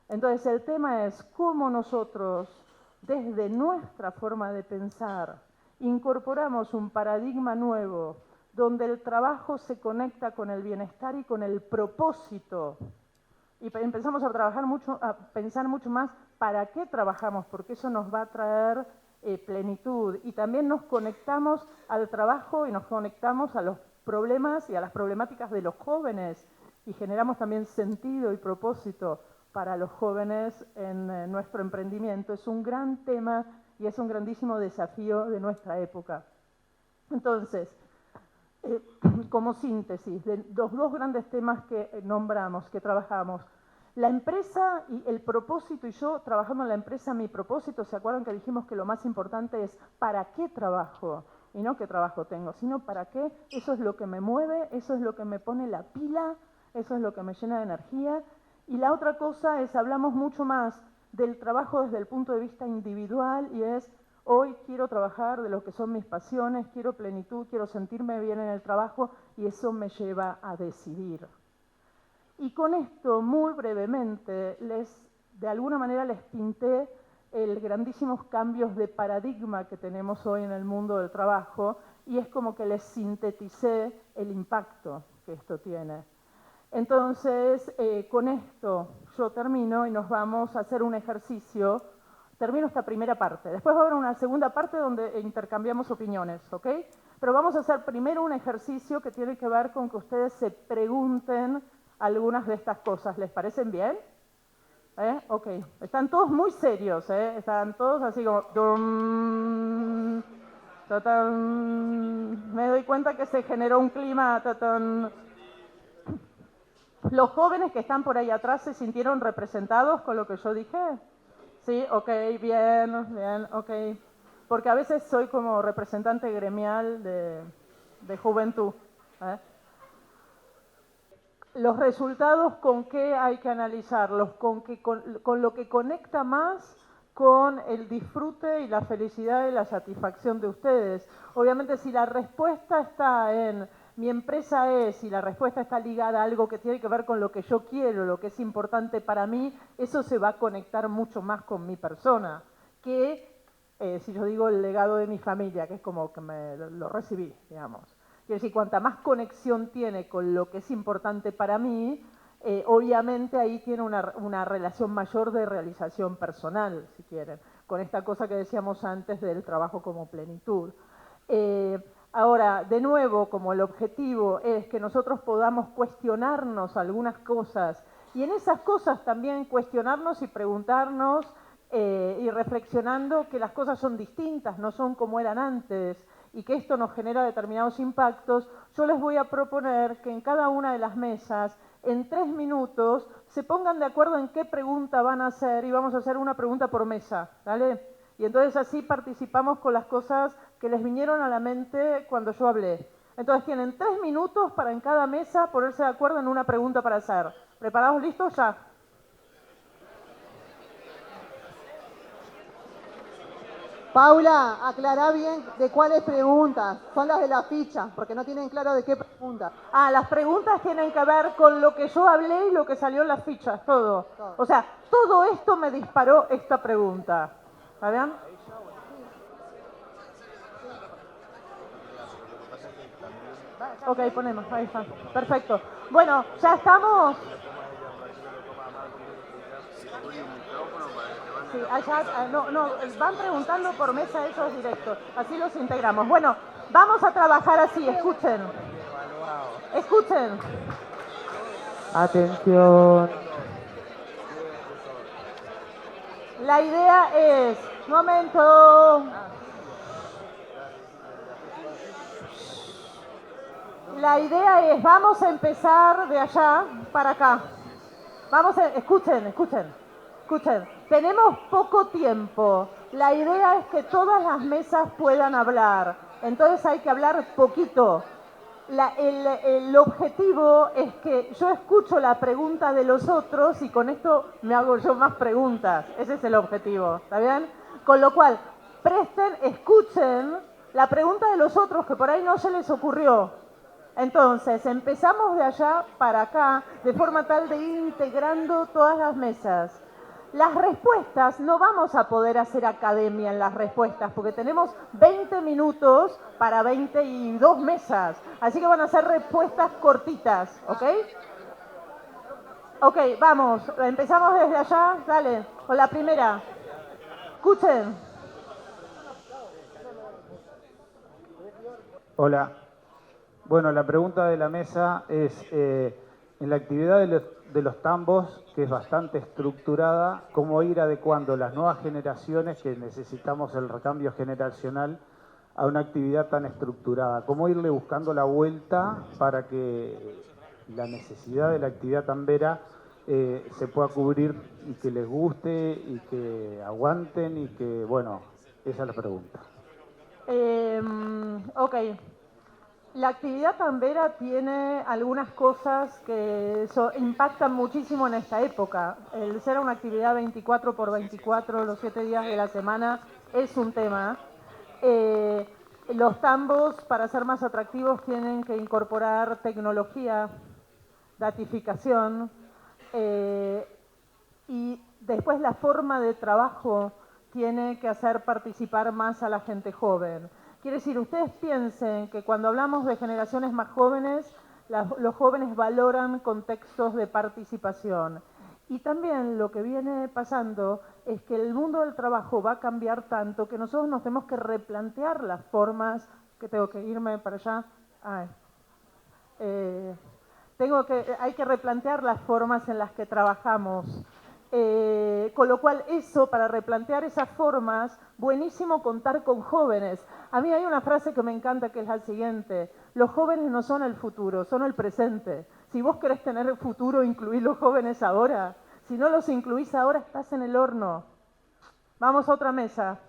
Entonces el tema es cómo nosotros, desde nuestra forma de pensar, incorporamos un paradigma nuevo donde el trabajo se conecta con el bienestar y con el propósito. Y empezamos a pensar mucho más para qué trabajamos, porque eso nos va a traer plenitud. Y también nos conectamos al trabajo y nos conectamos a los problemas y a las problemáticas de los jóvenes y generamos también sentido y propósito para los jóvenes en nuestro emprendimiento. Es un gran tema y es un grandísimo desafío de nuestra época. Entonces, como síntesis de los dos grandes temas que nombramos, que trabajamos, la empresa y el propósito, y yo trabajando en la empresa, mi propósito, ¿se acuerdan que dijimos que lo más importante es para qué trabajo? Y no qué trabajo tengo, sino para qué, eso es lo que me mueve, eso es lo que me pone la pila, eso es lo que me llena de energía. Y la otra cosa es, hablamos mucho más del trabajo desde el punto de vista individual y es, hoy quiero trabajar de lo que son mis pasiones, quiero plenitud, quiero sentirme bien en el trabajo y eso me lleva a decidir. Y con esto, muy brevemente, de alguna manera les pinté los grandísimos cambios de paradigma que tenemos hoy en el mundo del trabajo y es como que les sinteticé el impacto que esto tiene. Entonces, con esto yo termino y nos vamos a hacer un ejercicio. Termino esta primera parte. Después va a haber una segunda parte donde intercambiamos opiniones, ¿ok? Pero vamos a hacer primero un ejercicio que tiene que ver con que ustedes se pregunten algunas de estas cosas. ¿Les parecen bien? Ok. Están todos muy serios, Están todos así como... Me doy cuenta que se generó un clima... ¿Los jóvenes que están por ahí atrás se sintieron representados con lo que yo dije? Sí, ok, bien, ok. porque a veces soy como representante gremial de juventud. ¿Eh? Los resultados, ¿con qué hay que analizarlos? Con lo que conecta más con el disfrute y la felicidad y la satisfacción de ustedes. Obviamente, si la respuesta está en mi empresa es, y la respuesta está ligada a algo que tiene que ver con lo que yo quiero, lo que es importante para mí, eso se va a conectar mucho más con mi persona que si yo digo el legado de mi familia, que es como que lo recibí, digamos. Quiero decir, cuanta más conexión tiene con lo que es importante para mí, obviamente ahí tiene una relación mayor de realización personal, si quieren, con esta cosa que decíamos antes del trabajo como plenitud. Ahora, de nuevo, como el objetivo es que nosotros podamos cuestionarnos algunas cosas y en esas cosas también cuestionarnos y preguntarnos y reflexionando que las cosas son distintas, no son como eran antes y que esto nos genera determinados impactos, yo les voy a proponer que en cada una de las mesas, en 3 minutos, se pongan de acuerdo en qué pregunta van a hacer y vamos a hacer una pregunta por mesa, ¿vale? Y entonces así participamos con las cosas que les vinieron a la mente cuando yo hablé. Entonces tienen 3 minutos para en cada mesa ponerse de acuerdo en una pregunta para hacer. ¿Preparados? ¿Listos? Ya. Paula, aclará bien de cuáles preguntas. Son las de la ficha, porque no tienen claro de qué pregunta. Las preguntas tienen que ver con lo que yo hablé y lo que salió en las fichas, todo. O sea, todo esto me disparó esta pregunta. ¿Está bien? Ok, ponemos, ahí está. Perfecto. Bueno, ya estamos. Sí, allá, no, van preguntando por mesa ellos directos, así los integramos. Bueno, vamos a trabajar así, escuchen. Escuchen. Atención. La idea es, momento. La idea es, vamos a empezar de allá para acá. Escuchen. Tenemos poco tiempo. La idea es que todas las mesas puedan hablar. Entonces hay que hablar poquito. El objetivo es que yo escucho la pregunta de los otros y con esto me hago yo más preguntas. Ese es el objetivo, ¿está bien? Con lo cual, escuchen la pregunta de los otros que por ahí no se les ocurrió. Entonces, empezamos de allá para acá, de forma tal de ir integrando todas las mesas. Las respuestas, no vamos a poder hacer academia en las respuestas, porque tenemos 20 minutos para 22 mesas. Así que van a ser respuestas cortitas, ¿ok? Ok, vamos, empezamos desde allá, dale, con la primera. Escuchen. Hola. Bueno, la pregunta de la mesa es, en la actividad de los tambos, que es bastante estructurada, ¿cómo ir adecuando las nuevas generaciones que necesitamos el recambio generacional a una actividad tan estructurada? ¿Cómo irle buscando la vuelta para que la necesidad de la actividad tambera se pueda cubrir y que les guste y que aguanten y que, bueno, esa es la pregunta. Ok. La actividad tambera tiene algunas cosas que impactan muchísimo en esta época. El ser una actividad 24/24, los 7 días de la semana, es un tema. Los tambos, para ser más atractivos, tienen que incorporar tecnología, datificación, y después la forma de trabajo tiene que hacer participar más a la gente joven. Quiere decir, ustedes piensen que cuando hablamos de generaciones más jóvenes, los jóvenes valoran contextos de participación. Y también lo que viene pasando es que el mundo del trabajo va a cambiar tanto que nosotros nos tenemos que replantear las formas, que tengo que irme para allá. Hay que replantear las formas en las que trabajamos. Con lo cual para replantear esas formas, buenísimo contar con jóvenes. A mí hay una frase que me encanta que es la siguiente: los jóvenes no son el futuro, son el presente. Si vos querés tener el futuro, incluí los jóvenes ahora. Si no los incluís ahora, estás en el horno. Vamos a otra mesa.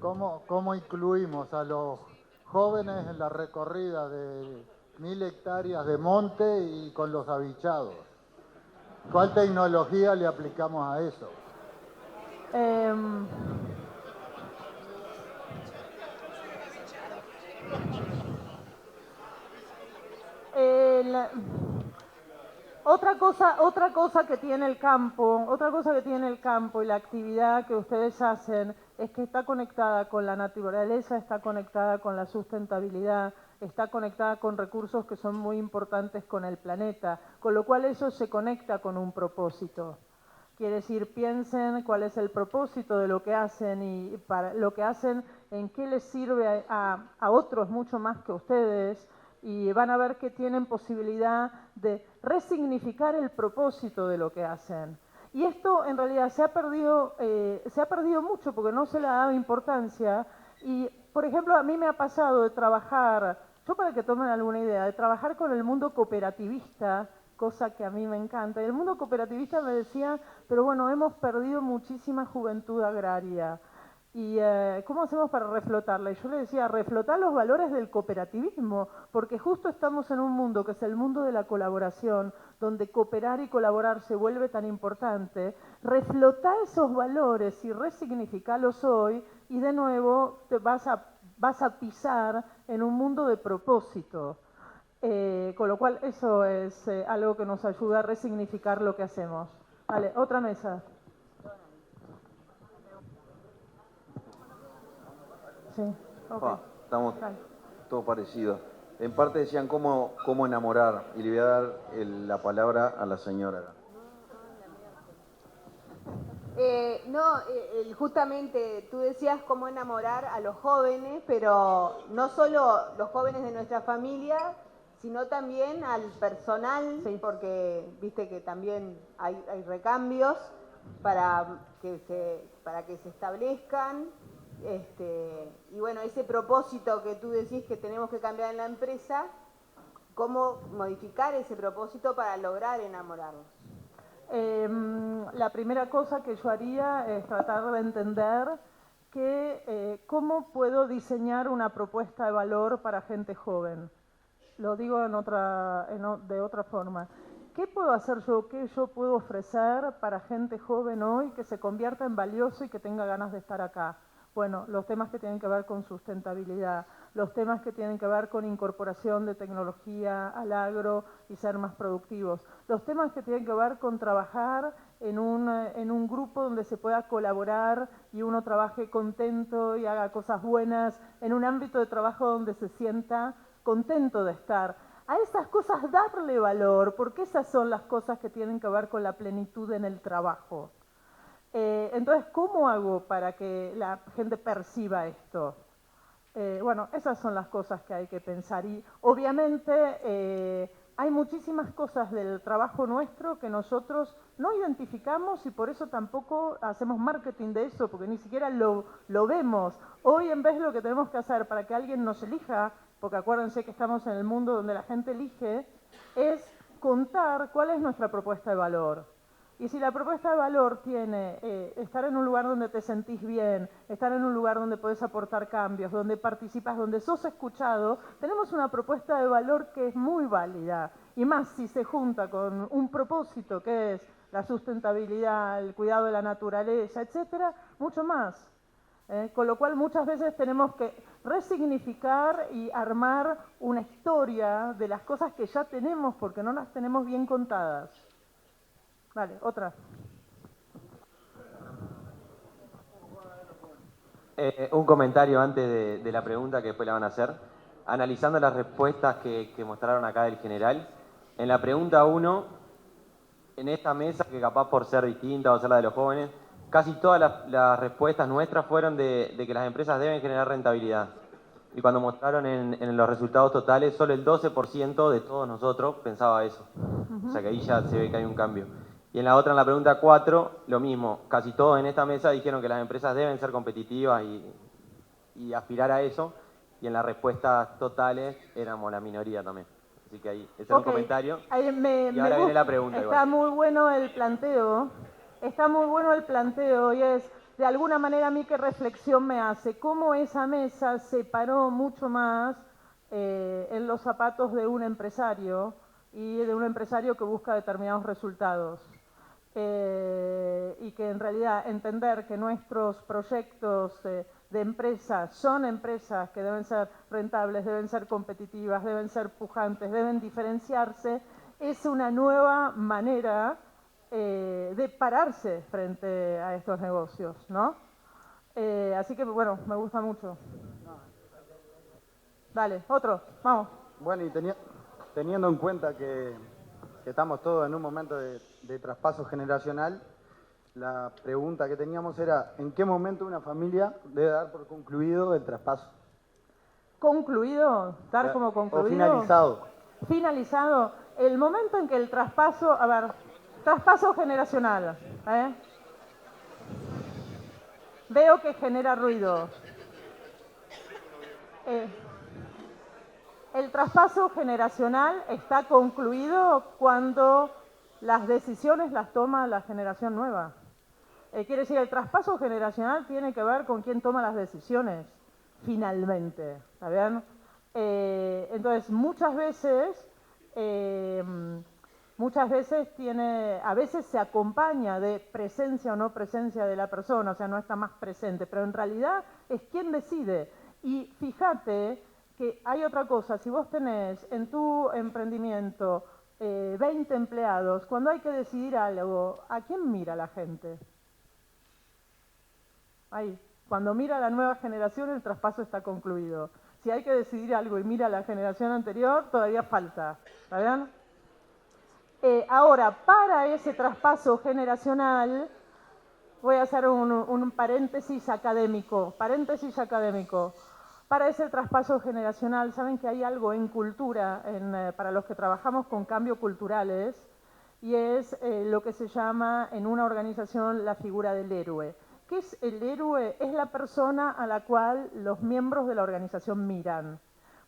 ¿Cómo incluimos a los jóvenes en la recorrida de 1000 hectáreas de monte y con los habichados? ¿Cuál tecnología le aplicamos a eso? Em, el- otra cosa que tiene el campo y la actividad que ustedes hacen es que está conectada con la naturaleza, está conectada con la sustentabilidad, está conectada con recursos que son muy importantes con el planeta, con lo cual eso se conecta con un propósito. Quiere decir, piensen cuál es el propósito de lo que hacen y para lo que hacen, en qué les sirve a otros mucho más que a ustedes, y van a ver que tienen posibilidad de resignificar el propósito de lo que hacen. Y esto en realidad se ha perdido mucho porque no se le ha dado importancia. Y, por ejemplo, a mí me ha pasado de trabajar, yo para que tomen alguna idea, de trabajar con el mundo cooperativista, cosa que a mí me encanta. Y el mundo cooperativista me decía, pero bueno, hemos perdido muchísima juventud agraria. ¿Y cómo hacemos para reflotarla? Y yo le decía, reflotar los valores del cooperativismo, porque justo estamos en un mundo que es el mundo de la colaboración, donde cooperar y colaborar se vuelve tan importante. Reflotar esos valores y resignificarlos hoy, y de nuevo te vas a pisar en un mundo de propósito. Con lo cual eso es algo que nos ayuda a resignificar lo que hacemos. Vale, otra mesa. Sí, ok. Estamos Dale. todos parecidos. En parte decían cómo enamorar, y le voy a dar la palabra a la señora. Justamente tú decías cómo enamorar a los jóvenes, pero no solo los jóvenes de nuestra familia, sino también al personal, Sí. porque viste que también hay recambios para que se establezcan. Y bueno, ese propósito que tú decís que tenemos que cambiar en la empresa, ¿cómo modificar ese propósito para lograr enamorarlos? La primera cosa que yo haría es tratar de entender cómo puedo diseñar una propuesta de valor para gente joven. Lo digo de otra forma. ¿Qué puedo hacer yo? ¿Qué yo puedo ofrecer para gente joven hoy que se convierta en valioso y que tenga ganas de estar acá? Bueno, los temas que tienen que ver con sustentabilidad, los temas que tienen que ver con incorporación de tecnología al agro y ser más productivos, los temas que tienen que ver con trabajar en un grupo donde se pueda colaborar y uno trabaje contento y haga cosas buenas, en un ámbito de trabajo donde se sienta contento de estar. A esas cosas darle valor, porque esas son las cosas que tienen que ver con la plenitud en el trabajo. Entonces, ¿cómo hago para que la gente perciba esto? Bueno, esas son las cosas que hay que pensar. Y obviamente hay muchísimas cosas del trabajo nuestro que nosotros no identificamos y por eso tampoco hacemos marketing de eso, porque ni siquiera lo vemos. Hoy en vez lo que tenemos que hacer para que alguien nos elija, porque acuérdense que estamos en el mundo donde la gente elige, es contar cuál es nuestra propuesta de valor. Y si la propuesta de valor tiene estar en un lugar donde te sentís bien, estar en un lugar donde puedes aportar cambios, donde participas, donde sos escuchado, tenemos una propuesta de valor que es muy válida. Y más si se junta con un propósito que es la sustentabilidad, el cuidado de la naturaleza, etcétera, mucho más. Con lo cual muchas veces tenemos que resignificar y armar una historia de las cosas que ya tenemos porque no las tenemos bien contadas. Vale, otra. Un comentario antes de la pregunta que después la van a hacer. Analizando las respuestas que mostraron acá del general, en la pregunta 1, en esta mesa, que capaz por ser distinta o ser la de los jóvenes, casi todas las respuestas nuestras fueron de que las empresas deben generar rentabilidad. Y cuando mostraron en los resultados totales, solo el 12% de todos nosotros pensaba eso. O sea que ahí ya se ve que hay un cambio. Y en la pregunta 4, lo mismo. Casi todos en esta mesa dijeron que las empresas deben ser competitivas y aspirar a eso. Y en las respuestas totales éramos la minoría también. Así que ahí, ese es un comentario. Y ahora viene la pregunta. Está muy bueno el planteo. Está muy bueno el planteo y es, de alguna manera a mí qué reflexión me hace, cómo esa mesa se paró mucho más en los zapatos de un empresario y de un empresario que busca determinados resultados. Y que en realidad entender que nuestros proyectos de empresas son empresas que deben ser rentables, deben ser competitivas, deben ser pujantes, deben diferenciarse, es una nueva manera de pararse frente a estos negocios, ¿no? Así que, bueno, me gusta mucho. Dale, otro, vamos. Bueno, y teniendo en cuenta que estamos todos en un momento de traspaso generacional, la pregunta que teníamos era, ¿en qué momento una familia debe dar por concluido el traspaso? ¿Concluido? ¿Dar como concluido? O finalizado. Finalizado. El momento en que el traspaso, a ver, traspaso generacional, ¿eh? Veo que genera ruido. El traspaso generacional está concluido cuando las decisiones las toma la generación nueva. Quiere decir, el traspaso generacional tiene que ver con quién toma las decisiones, finalmente. ¿Está bien? Entonces, muchas veces a veces se acompaña de presencia o no presencia de la persona, o sea, no está más presente, pero en realidad es quien decide. Y fíjate que hay otra cosa, si vos tenés en tu emprendimiento 20 empleados, cuando hay que decidir algo, ¿a quién mira la gente? Ahí, cuando mira a la nueva generación, el traspaso está concluido. Si hay que decidir algo y mira a la generación anterior, todavía falta. ¿Está bien? Ahora, para ese traspaso generacional, voy a hacer un paréntesis académico. Para ese traspaso generacional, saben que hay algo en cultura, para los que trabajamos con cambios culturales, y es lo que se llama en una organización la figura del héroe. ¿Qué es el héroe? Es la persona a la cual los miembros de la organización miran.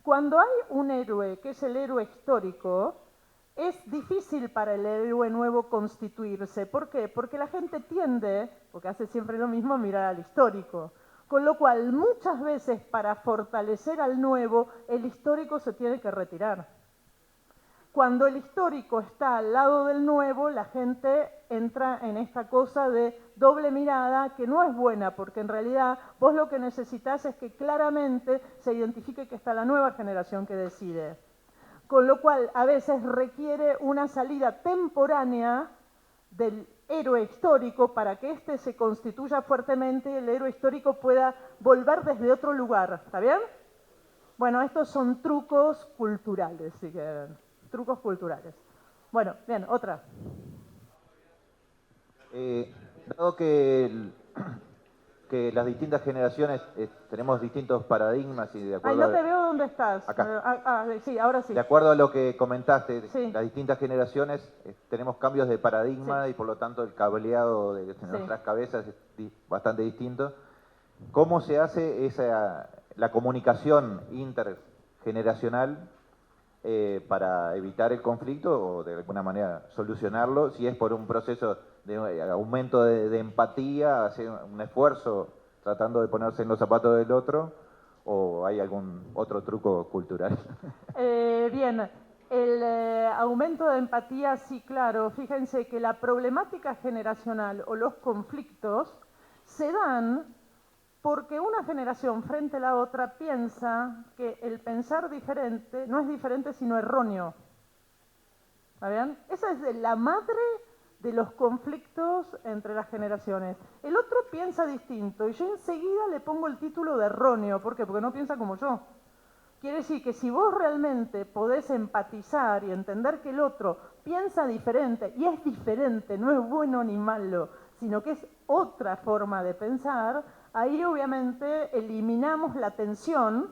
Cuando hay un héroe, que es el héroe histórico, es difícil para el héroe nuevo constituirse. ¿Por qué? Porque la gente tiende, porque hace siempre lo mismo, a mirar al histórico. Con lo cual, muchas veces, para fortalecer al nuevo, el histórico se tiene que retirar. Cuando el histórico está al lado del nuevo, la gente entra en esta cosa de doble mirada que no es buena, porque en realidad vos lo que necesitas es que claramente se identifique que está la nueva generación que decide. Con lo cual, a veces requiere una salida temporánea del héroe histórico para que éste se constituya fuertemente y el héroe histórico pueda volver desde otro lugar. ¿Está bien? Bueno, estos son trucos culturales, si quieren. Trucos culturales. Bueno, bien, otra. Dado que las distintas generaciones tenemos distintos paradigmas y de acuerdo... Ay, no te veo dónde estás. Acá. Sí, ahora sí. De acuerdo a lo que comentaste, Sí. las distintas generaciones tenemos cambios de paradigma Sí. y por lo tanto el cableado de Sí. nuestras cabezas es bastante distinto. ¿Cómo se hace la comunicación intergeneracional para evitar el conflicto o de alguna manera solucionarlo? Si es por un proceso de aumento de empatía, hacer un esfuerzo tratando de ponerse en los zapatos del otro, o hay algún otro truco cultural. Bien, el aumento de empatía, sí, claro. Fíjense que la problemática generacional o los conflictos se dan porque una generación frente a la otra piensa que el pensar diferente no es diferente sino erróneo. ¿Está bien? Esa es la madre de los conflictos entre las generaciones. El otro piensa distinto y yo enseguida le pongo el título de erróneo. ¿Por qué? Porque no piensa como yo. Quiere decir que si vos realmente podés empatizar y entender que el otro piensa diferente, y es diferente, no es bueno ni malo, sino que es otra forma de pensar, ahí obviamente eliminamos la tensión,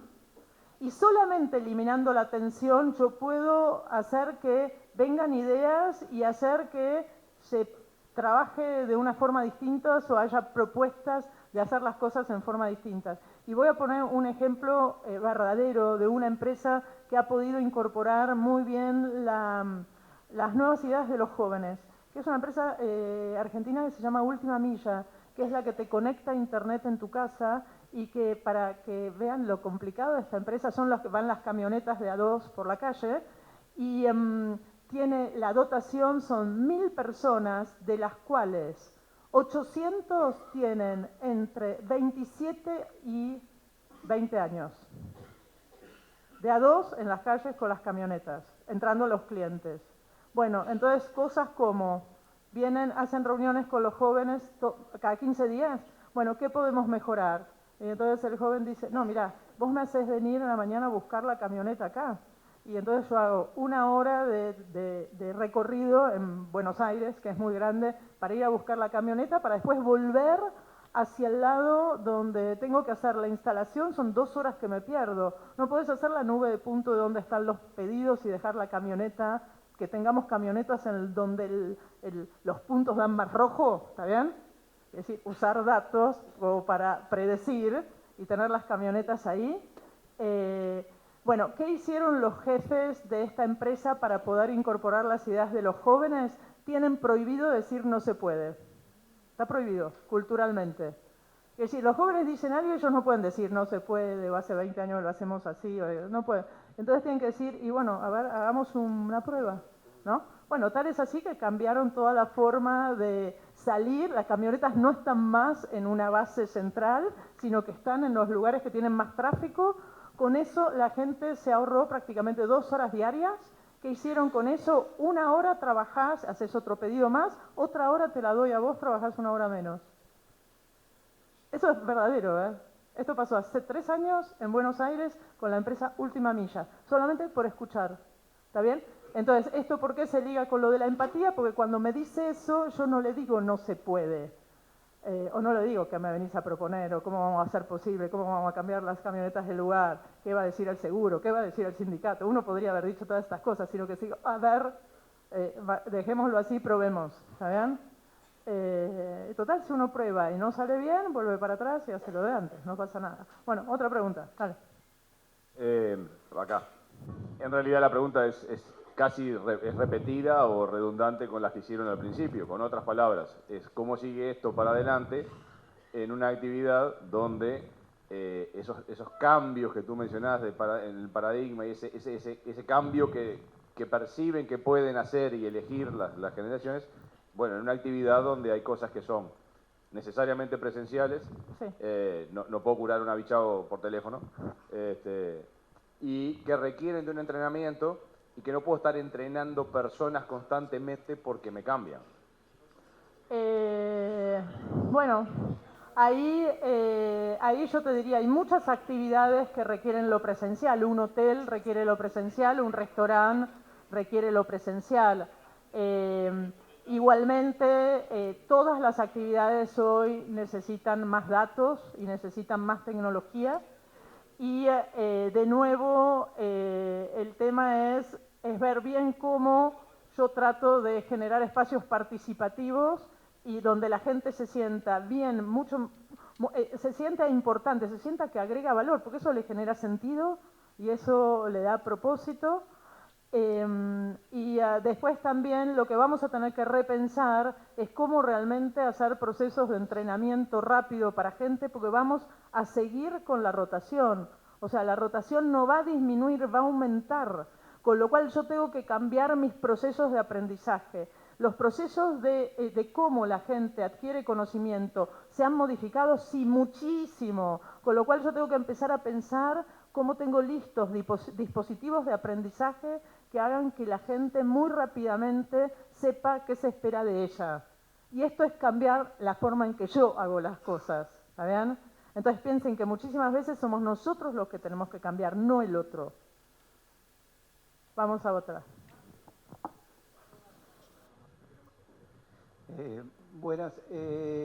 y solamente eliminando la tensión yo puedo hacer que vengan ideas y hacer que se trabaje de una forma distinta o haya propuestas de hacer las cosas en forma distinta. Y voy a poner un ejemplo verdadero de una empresa que ha podido incorporar muy bien las nuevas ideas de los jóvenes, que es una empresa argentina que se llama Última Milla, que es la que te conecta a internet en tu casa y que, para que vean lo complicado de esta empresa, son las que van las camionetas de A2 por la calle y tiene la dotación, son 1000 personas, de las cuales 800 tienen entre 27 y 20 años. De A2 en las calles con las camionetas, entrando los clientes. Bueno, entonces cosas como vienen, hacen reuniones con los jóvenes cada 15 días. Bueno, ¿qué podemos mejorar? Y entonces el joven dice, no, mira, vos me haces venir en la mañana a buscar la camioneta acá. Y entonces yo hago 1 hora de recorrido en Buenos Aires, que es muy grande, para ir a buscar la camioneta, para después volver hacia el lado donde tengo que hacer la instalación. Son 2 horas que me pierdo. No podés hacer la nube de punto de donde están los pedidos y dejar la camioneta, que tengamos camionetas en donde los puntos dan más rojo, ¿está bien? Es decir, usar datos como para predecir y tener las camionetas ahí. Bueno, ¿qué hicieron los jefes de esta empresa para poder incorporar las ideas de los jóvenes? Tienen prohibido decir no se puede. Está prohibido, culturalmente. Es decir, los jóvenes dicen algo y ellos no pueden decir no se puede, o hace 20 años lo hacemos así, o no pueden. Entonces tienen que decir, y bueno, a ver, hagamos una prueba, ¿no? Bueno, tal es así que cambiaron toda la forma de salir. Las camionetas no están más en una base central, sino que están en los lugares que tienen más tráfico. Con eso la gente se ahorró prácticamente 2 horas diarias. ¿Qué hicieron con eso? 1 hora trabajás, haces otro pedido más, otra hora te la doy a vos, trabajás 1 hora menos. Eso es verdadero, ¿eh? Esto pasó hace 3 años en Buenos Aires con la empresa Última Milla, solamente por escuchar. ¿Está bien? Entonces, ¿esto por qué se liga con lo de la empatía? Porque cuando me dice eso, yo no le digo no se puede. O no le digo que me venís a proponer, o cómo vamos a hacer posible, cómo vamos a cambiar las camionetas del lugar, qué va a decir el seguro, qué va a decir el sindicato. Uno podría haber dicho todas estas cosas, sino que sigo, a ver, dejémoslo así, probemos, ¿está bien? Total, si uno prueba y no sale bien, vuelve para atrás y hace lo de antes, no pasa nada. Bueno, otra pregunta, dale. Acá. En realidad la pregunta es casi es repetida o redundante con las que hicieron al principio. Con otras palabras, es cómo sigue esto para adelante en una actividad donde esos cambios que tú mencionás en el paradigma y ese cambio que perciben que pueden hacer y elegir las generaciones, bueno, en una actividad donde hay cosas que son necesariamente presenciales, Sí. No puedo curar un abichado por teléfono, y que requieren de un entrenamiento y que no puedo estar entrenando personas constantemente porque me cambian. Bueno, ahí yo te diría, hay muchas actividades que requieren lo presencial. Un hotel requiere lo presencial, un restaurante requiere lo presencial. Igualmente, todas las actividades hoy necesitan más datos y necesitan más tecnología. Y de nuevo, el tema es ver bien cómo yo trato de generar espacios participativos y donde la gente se sienta bien, se sienta importante, se sienta que agrega valor, porque eso le genera sentido y eso le da propósito. Después también lo que vamos a tener que repensar es cómo realmente hacer procesos de entrenamiento rápido para gente, porque vamos a seguir con la rotación. O sea, la rotación no va a disminuir, va a aumentar. Con lo cual yo tengo que cambiar mis procesos de aprendizaje. Los procesos de cómo la gente adquiere conocimiento se han modificado, sí, muchísimo. Con lo cual yo tengo que empezar a pensar cómo tengo listos dispositivos de aprendizaje que hagan que la gente muy rápidamente sepa qué se espera de ella. Y esto es cambiar la forma en que yo hago las cosas, ¿está bien? Entonces piensen que muchísimas veces somos nosotros los que tenemos que cambiar, no el otro. Vamos a otra. Buenas.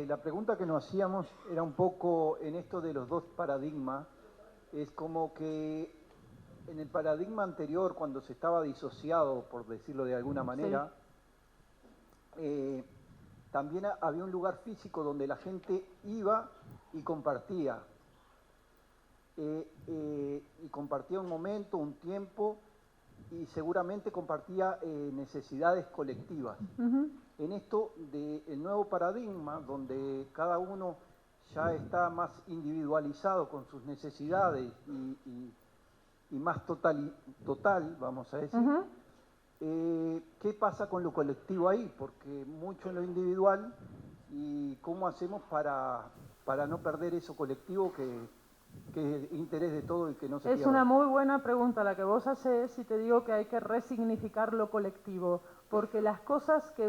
La pregunta que nos hacíamos era un poco en esto de los dos paradigmas. Es como que en el paradigma anterior, cuando se estaba disociado, por decirlo de alguna manera, sí, también había un lugar físico donde la gente iba y compartía. Y compartía un momento, un tiempo, y seguramente compartía necesidades colectivas. en esto del nuevo paradigma, donde cada uno ya está más individualizado con sus necesidades y más total, vamos a decir. Ujú. ¿Qué pasa con lo colectivo ahí? Porque mucho en lo individual, y cómo hacemos para no perder eso colectivo que es interés de todo y que no se Es pierda. una muy buena pregunta la que vos haces y te digo que hay que resignificar lo colectivo, porque las cosas que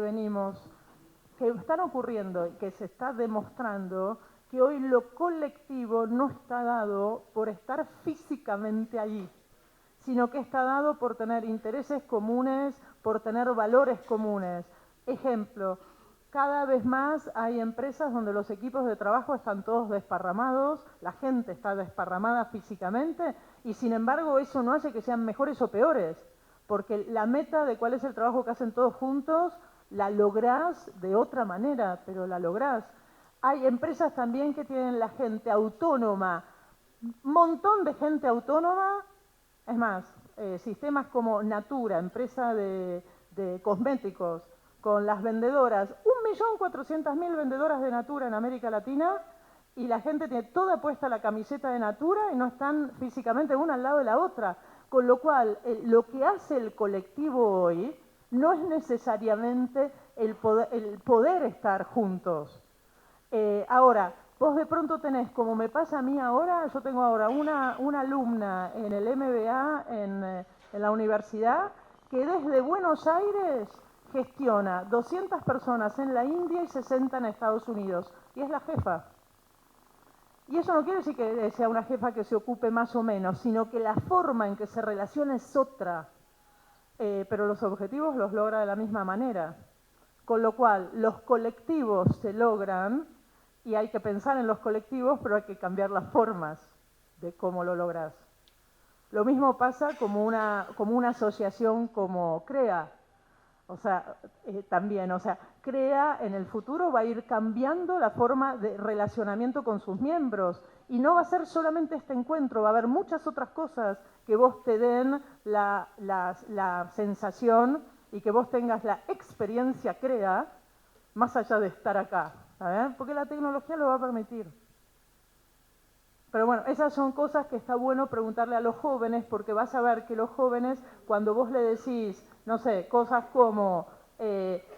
están ocurriendo y que se está demostrando que hoy lo colectivo no está dado por estar físicamente allí, sino que está dado por tener intereses comunes, por tener valores comunes. Ejemplo, cada vez más hay empresas donde los equipos de trabajo están todos desparramados, la gente está desparramada físicamente y sin embargo eso no hace que sean mejores o peores, porque la meta de cuál es el trabajo que hacen todos juntos la lográs de otra manera, pero la lográs. Hay empresas también que tienen la gente autónoma, montón de gente autónoma. Es más, sistemas como Natura, empresa de cosméticos, con las vendedoras, 1.400.000 vendedoras de Natura en América Latina, y la gente tiene toda puesta la camiseta de Natura y no están físicamente una al lado de la otra. Con lo cual, lo que hace el colectivo hoy no es necesariamente el poder estar juntos. Ahora, vos de pronto tenés, como me pasa a mí ahora, yo tengo ahora una alumna en el MBA en la universidad que desde Buenos Aires gestiona 200 personas en la India y 60 en Estados Unidos, y es la jefa. Y eso no quiere decir que sea una jefa que se ocupe más o menos, sino que la forma en que se relaciona es otra, pero los objetivos los logra de la misma manera. Con lo cual, los colectivos se logran y hay que pensar en los colectivos, pero hay que cambiar las formas de cómo lo logras. Lo mismo pasa como una asociación como CREA. O sea, también, o sea, CREA en el futuro va a ir cambiando la forma de relacionamiento con sus miembros y no va a ser solamente este encuentro, va a haber muchas otras cosas que vos te den la sensación y que vos tengas la experiencia CREA más allá de estar acá, ¿sabes? Porque la tecnología lo va a permitir. Pero bueno, esas son cosas que está bueno preguntarle a los jóvenes, porque vas a ver que los jóvenes, cuando vos le decís, no sé, cosas como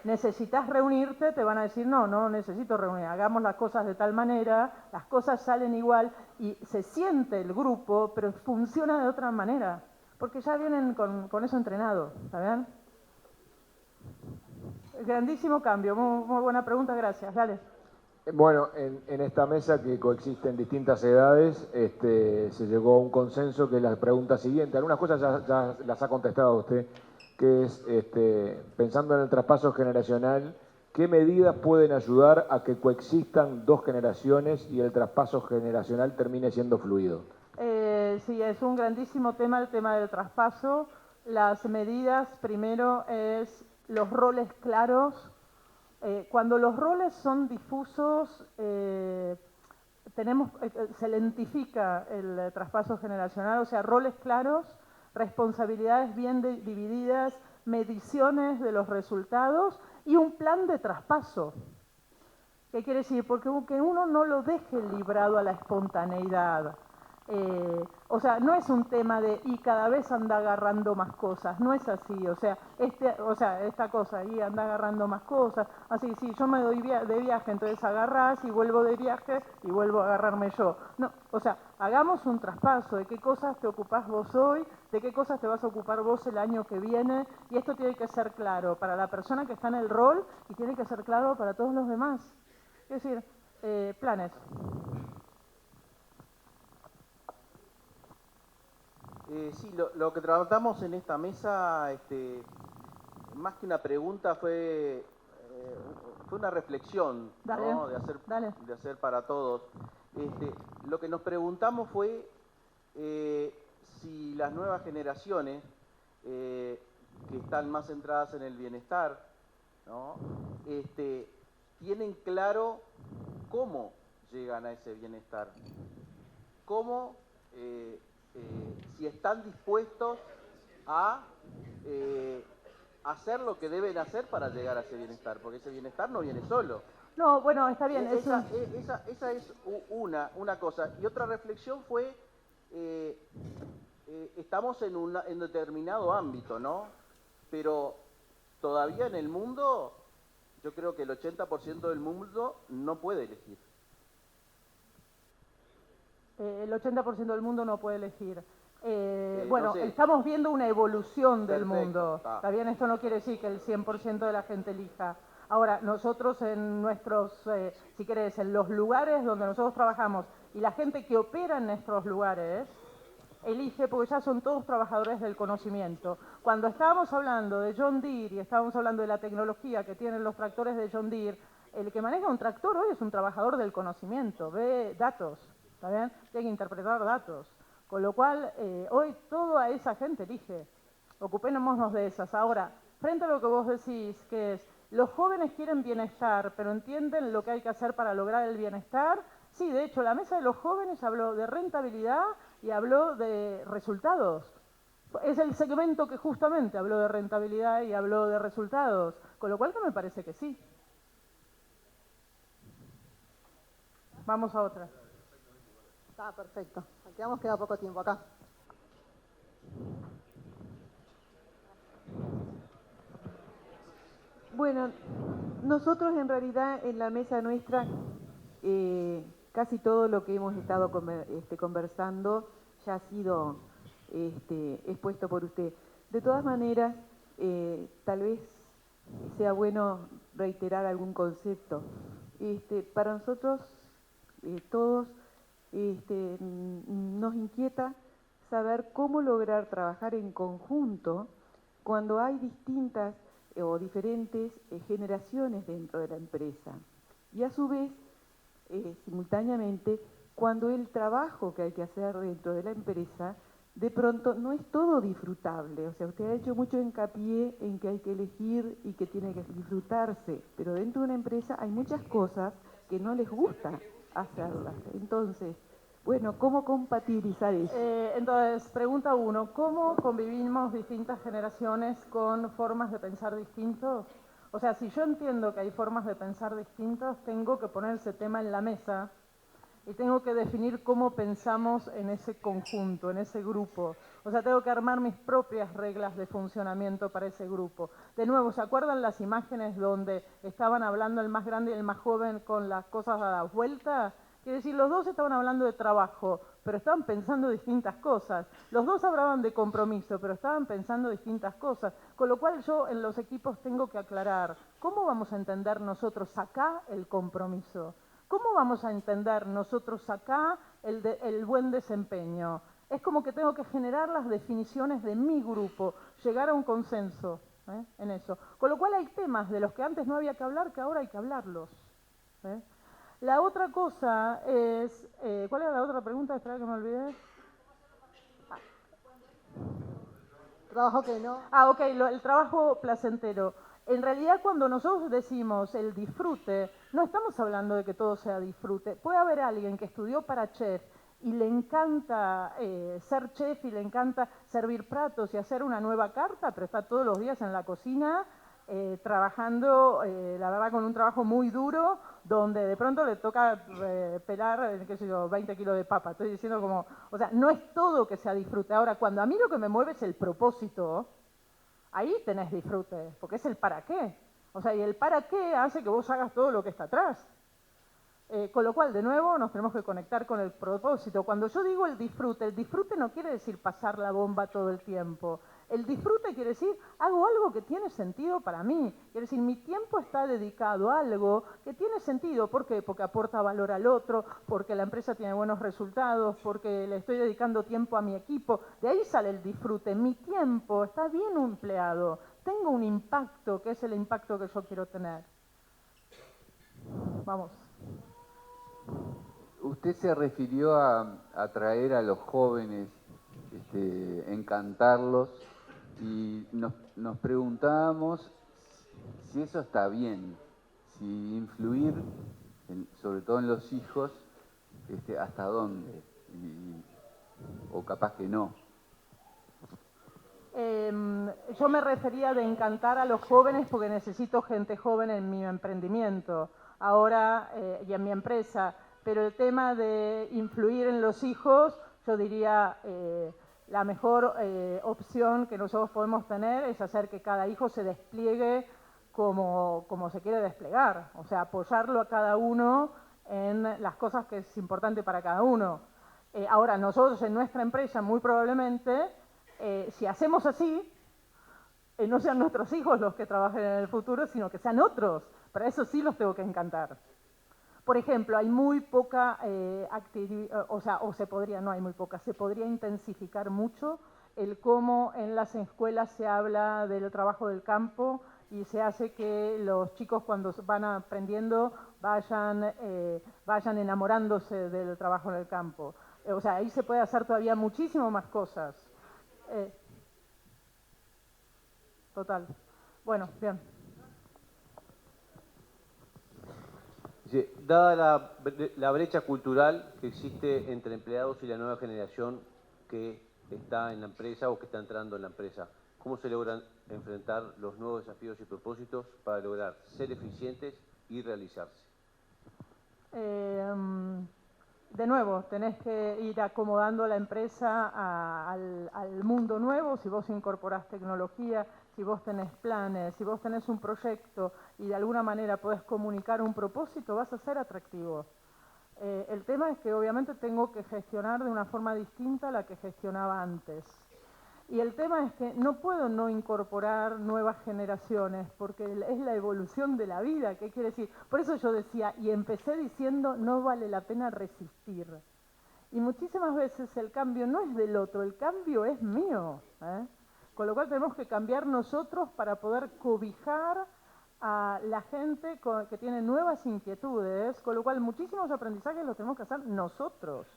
necesitas reunirte, te van a decir, no necesito reunir, hagamos las cosas de tal manera, las cosas salen igual y se siente el grupo, pero funciona de otra manera, porque ya vienen con eso entrenado, ¿saben? Grandísimo cambio, muy buena pregunta, gracias, dale. Bueno, en esta mesa que coexisten distintas edades, se llegó a un consenso que es la pregunta siguiente. Algunas cosas ya las ha contestado usted, que es, pensando en el traspaso generacional, ¿qué medidas pueden ayudar a que coexistan dos generaciones y el traspaso generacional termine siendo fluido? Sí, es un grandísimo tema el tema del traspaso. Las medidas, primero, es los roles claros. Cuando los roles son difusos, se lentifica el traspaso generacional, o sea, roles claros, responsabilidades bien divididas, mediciones de los resultados y un plan de traspaso. ¿Qué quiere decir? Porque que uno no lo deje librado a la espontaneidad. O sea, no es un tema de y cada vez anda agarrando más cosas, no es así, o sea, esta cosa y anda agarrando más cosas, así, sí, yo me doy de viaje, entonces agarrás y vuelvo de viaje y vuelvo a agarrarme yo. No, o sea, hagamos un traspaso de qué cosas te ocupás vos hoy, de qué cosas te vas a ocupar vos el año que viene, y esto tiene que ser claro para la persona que está en el rol y tiene que ser claro para todos los demás. Es decir, planes. Sí, lo que tratamos en esta mesa, más que una pregunta, fue una reflexión, Dale, ¿no? de hacer para todos. Lo que nos preguntamos fue si las nuevas generaciones que están más centradas en el bienestar, ¿no? Tienen claro cómo llegan a ese bienestar, cómo si están dispuestos a hacer lo que deben hacer para llegar a ese bienestar, porque ese bienestar no viene solo. No, bueno, está bien. Esa es una cosa. Y otra reflexión fue, estamos en determinado ámbito, ¿no? Pero todavía en el mundo, yo creo que el 80% del mundo no puede elegir. El 80% del mundo no puede elegir. No sé. Estamos viendo una evolución del Perfecto, mundo. Está bien, esto no quiere decir que el 100% de la gente elija. Ahora, nosotros en nuestros, si querés, en los lugares donde nosotros trabajamos y la gente que opera en nuestros lugares, elige porque ya son todos trabajadores del conocimiento. Cuando estábamos hablando de John Deere y estábamos hablando de la tecnología que tienen los tractores de John Deere, el que maneja un tractor hoy es un trabajador del conocimiento, ve datos, ¿está bien? Tiene que interpretar datos. Con lo cual, hoy toda esa gente elige. Ocupémonos de esas. Ahora, frente a lo que vos decís, que es, los jóvenes quieren bienestar, pero entienden lo que hay que hacer para lograr el bienestar. Sí, de hecho, la mesa de los jóvenes habló de rentabilidad y habló de resultados. Es el segmento que justamente habló de rentabilidad y habló de resultados, con lo cual que me parece que sí. Vamos a otra. Está perfecto. Queda poco tiempo acá. Bueno, nosotros en realidad en la mesa nuestra casi todo lo que hemos estado conversando ya ha sido expuesto por usted. De todas maneras, tal vez sea bueno reiterar algún concepto. Para nosotros todos nos inquieta saber cómo lograr trabajar en conjunto cuando hay distintas o diferentes generaciones dentro de la empresa. Y a su vez, simultáneamente, cuando el trabajo que hay que hacer dentro de la empresa, de pronto no es todo disfrutable. O sea, usted ha hecho mucho hincapié en que hay que elegir y que tiene que disfrutarse, pero dentro de una empresa hay muchas cosas que no les gusta hacerlas. Entonces, bueno, ¿cómo compatibilizar eso? Entonces, pregunta 1, ¿cómo convivimos distintas generaciones con formas de pensar distintos? O sea, si yo entiendo que hay formas de pensar distintas, tengo que poner ese tema en la mesa y tengo que definir cómo pensamos en ese conjunto, en ese grupo. O sea, tengo que armar mis propias reglas de funcionamiento para ese grupo. De nuevo, ¿se acuerdan las imágenes donde estaban hablando el más grande y el más joven con las cosas a la vuelta? Quiere decir, los dos estaban hablando de trabajo, pero estaban pensando distintas cosas. Los dos hablaban de compromiso, pero estaban pensando distintas cosas. Con lo cual yo en los equipos tengo que aclarar, ¿cómo vamos a entender nosotros acá el compromiso? ¿Cómo vamos a entender nosotros acá el buen desempeño? Es como que tengo que generar las definiciones de mi grupo, llegar a un consenso en eso. Con lo cual hay temas de los que antes no había que hablar, que ahora hay que hablarlos. La otra cosa es, ¿cuál era la otra pregunta? Espera que me olvidé. Trabajo que no. Ok, el trabajo placentero. En realidad cuando nosotros decimos el disfrute, no estamos hablando de que todo sea disfrute. Puede haber alguien que estudió para chef y le encanta ser chef y le encanta servir platos y hacer una nueva carta, pero está todos los días en la cocina trabajando, la verdad, con un trabajo muy duro, donde de pronto le toca pelar, qué sé yo, 20 kilos de papa. Estoy diciendo como, o sea, no es todo que sea disfrute. Ahora, cuando a mí lo que me mueve es el propósito, ahí tenés disfrute, porque es el para qué. O sea, y el para qué hace que vos hagas todo lo que está atrás. Con lo cual, de nuevo, nos tenemos que conectar con el propósito. Cuando yo digo el disfrute no quiere decir pasar la bomba todo el tiempo. El disfrute quiere decir, hago algo que tiene sentido para mí. Quiere decir, mi tiempo está dedicado a algo que tiene sentido. ¿Por qué? Porque aporta valor al otro, porque la empresa tiene buenos resultados, porque le estoy dedicando tiempo a mi equipo. De ahí sale el disfrute. Mi tiempo está bien empleado. Tengo un impacto, que es el impacto que yo quiero tener. Vamos. Usted se refirió a atraer a los jóvenes, encantarlos, y nos preguntábamos si eso está bien, si influir, sobre todo en los hijos, hasta dónde, o capaz que no. Yo me refería de encantar a los jóvenes porque necesito gente joven en mi emprendimiento ahora y en mi empresa, pero el tema de influir en los hijos, yo diría la mejor opción que nosotros podemos tener es hacer que cada hijo se despliegue como se quiere desplegar, o sea, apoyarlo a cada uno en las cosas que es importante para cada uno. Ahora, nosotros en nuestra empresa muy probablemente, si hacemos así, no sean nuestros hijos los que trabajen en el futuro, sino que sean otros. Para eso sí los tengo que encantar. Por ejemplo, hay muy poca actividad, no hay muy poca, se podría intensificar mucho el cómo en las escuelas se habla del trabajo del campo y se hace que los chicos cuando van aprendiendo vayan enamorándose del trabajo en el campo. O sea, ahí se puede hacer todavía muchísimo más cosas. Total. Bueno, bien. Dada la brecha cultural que existe entre empleados y la nueva generación que está en la empresa o que está entrando en la empresa, ¿cómo se logran enfrentar los nuevos desafíos y propósitos para lograr ser eficientes y realizarse? De nuevo, tenés que ir acomodando la empresa al mundo nuevo. Si vos incorporás tecnología, si vos tenés planes, si vos tenés un proyecto y de alguna manera podés comunicar un propósito, vas a ser atractivo. El tema es que obviamente tengo que gestionar de una forma distinta a la que gestionaba antes. Y el tema es que no puedo no incorporar nuevas generaciones, porque es la evolución de la vida. ¿Qué quiere decir? Por eso yo decía, y empecé diciendo, no vale la pena resistir. Y muchísimas veces el cambio no es del otro, el cambio es mío. Con lo cual tenemos que cambiar nosotros para poder cobijar a la gente que tiene nuevas inquietudes, con lo cual muchísimos aprendizajes los tenemos que hacer nosotros.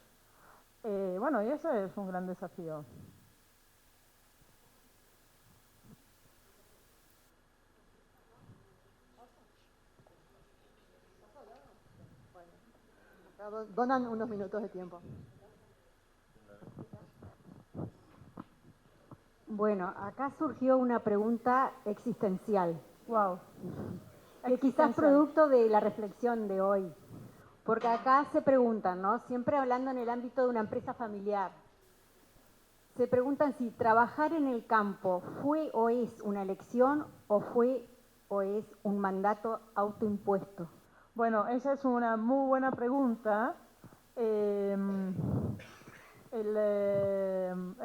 Bueno, y ese es un gran desafío. Donan unos minutos de tiempo. Bueno, acá surgió una pregunta existencial. Wow. Que quizás producto de la reflexión de hoy. Porque acá se preguntan, ¿no? Siempre hablando en el ámbito de una empresa familiar. Se preguntan si trabajar en el campo fue o es una elección o fue o es un mandato autoimpuesto. Bueno, esa es una muy buena pregunta. Es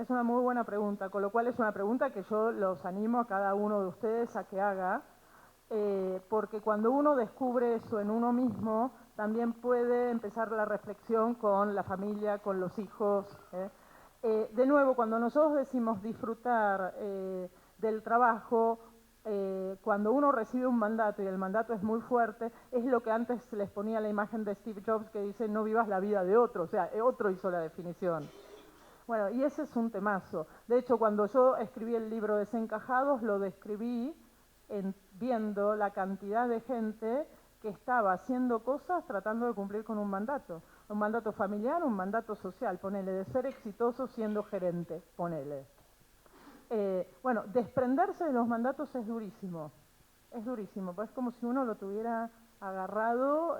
una muy buena pregunta, con lo cual es una pregunta que yo los animo a cada uno de ustedes a que haga, porque cuando uno descubre eso en uno mismo, también puede empezar la reflexión con la familia, con los hijos. De nuevo, cuando nosotros decimos disfrutar del trabajo, cuando uno recibe un mandato y el mandato es muy fuerte, es lo que antes les ponía la imagen de Steve Jobs que dice no vivas la vida de otro, o sea, otro hizo la definición. Bueno, y ese es un temazo. De hecho, cuando yo escribí el libro Desencajados, lo describí viendo la cantidad de gente que estaba haciendo cosas tratando de cumplir con un mandato familiar, un mandato social, ponele, de ser exitoso siendo gerente, ponele. Bueno, desprenderse de los mandatos es durísimo, pues es como si uno lo tuviera agarrado,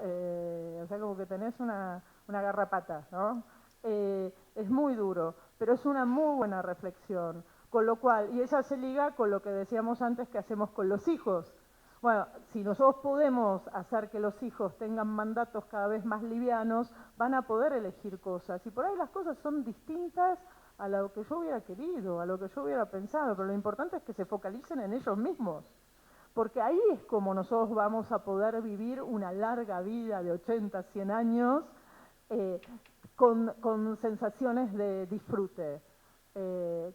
o sea, como que tenés una garrapata, ¿no? Es muy duro, pero es una muy buena reflexión, con lo cual, y esa se liga con lo que decíamos antes que hacemos con los hijos. Bueno, si nosotros podemos hacer que los hijos tengan mandatos cada vez más livianos, van a poder elegir cosas, y por ahí las cosas son distintas a lo que yo hubiera querido, a lo que yo hubiera pensado, pero lo importante es que se focalicen en ellos mismos, porque ahí es como nosotros vamos a poder vivir una larga vida de 80, 100 años con sensaciones de disfrute,